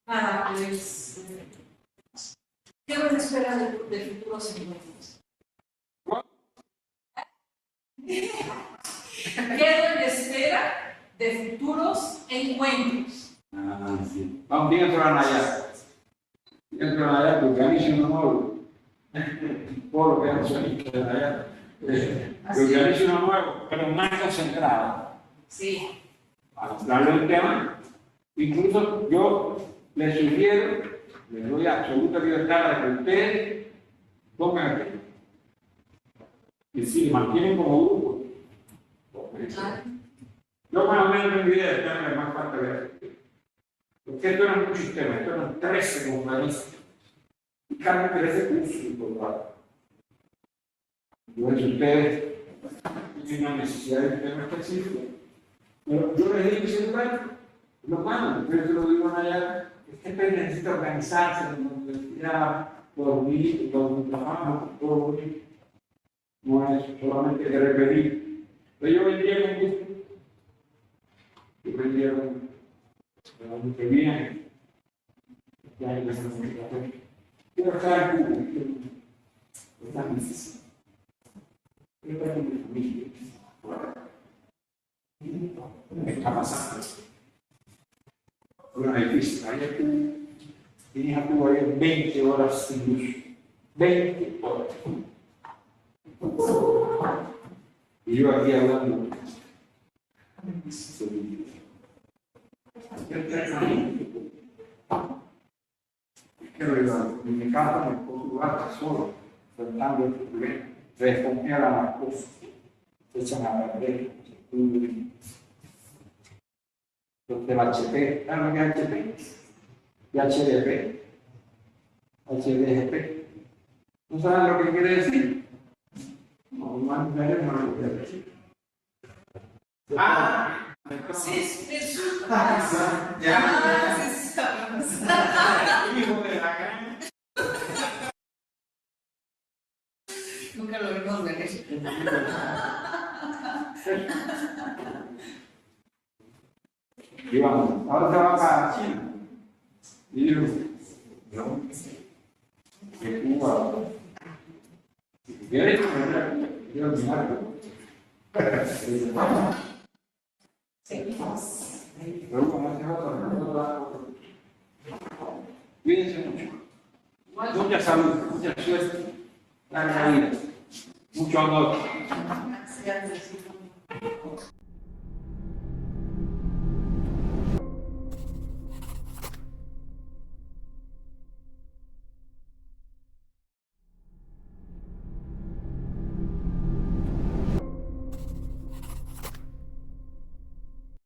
[SPEAKER 3] Nada, pues. ¿Qué nos espera de futuros encuentros? ¿Qué nos espera de futuros encuentros?
[SPEAKER 1] Ah, sí. Vamos, dentro de la Nayar. Dentro de la Nayar, porque a mí se me mueve. Por lo que no se dice de Nayar. Organizo uno nuevo, pero más concentrado.
[SPEAKER 3] Sí.
[SPEAKER 1] Para darle un tema. Incluso yo les sugiero, les doy absoluta libertad para que ustedes pongan aquí. Y si mantienen como grupo. Yo más o menos tengo idea de tema, más falta ver. Porque esto no es muchos temas, esto no es 13 conferencias. Y cada 13 cursos por lado. Entonces ustedes tienen una necesidad de un tema específico. Pero yo les digo que si lo mando, ustedes se lo digo allá, es que necesita organizarse en la universidad, por mí, por mi trabajo, por mí. No es solamente que repetir. Pero yo vendría con gusto. Yo vendría con el año que viene. Quiero estar en Cuba. Esta necesidad. Quiero estar con mi familia. ¿Qué está pasando? Bueno, es difícil. Ayer mi hija tuvo ahí 20 horas sin luz. 20 horas. Y yo aquí hablando. Quiero ayudar. En mi casa me puedo jugar solo, tratando el problema. Responder a las cosas. Se echan a perder. Los del HP, ¿saben qué es HP? Y HDP, HDGP. ¿No saben lo que quiere decir? No, más no lo quiere decir.
[SPEAKER 6] Ah,
[SPEAKER 3] Sí, es
[SPEAKER 6] ya.
[SPEAKER 3] sí, sabemos.
[SPEAKER 6] Hijo de la gran.
[SPEAKER 7] Nunca lo vimos venir.
[SPEAKER 1] Y vamos, ahora se va para China. Y yo, no, que Cuba, si quieres, quiero mirarlo.
[SPEAKER 3] Seguimos.
[SPEAKER 1] Pero como hace otro, cuídense mucho. Mucha salud, mucha suerte, larga vida, mucho amor.
[SPEAKER 7] Gracias.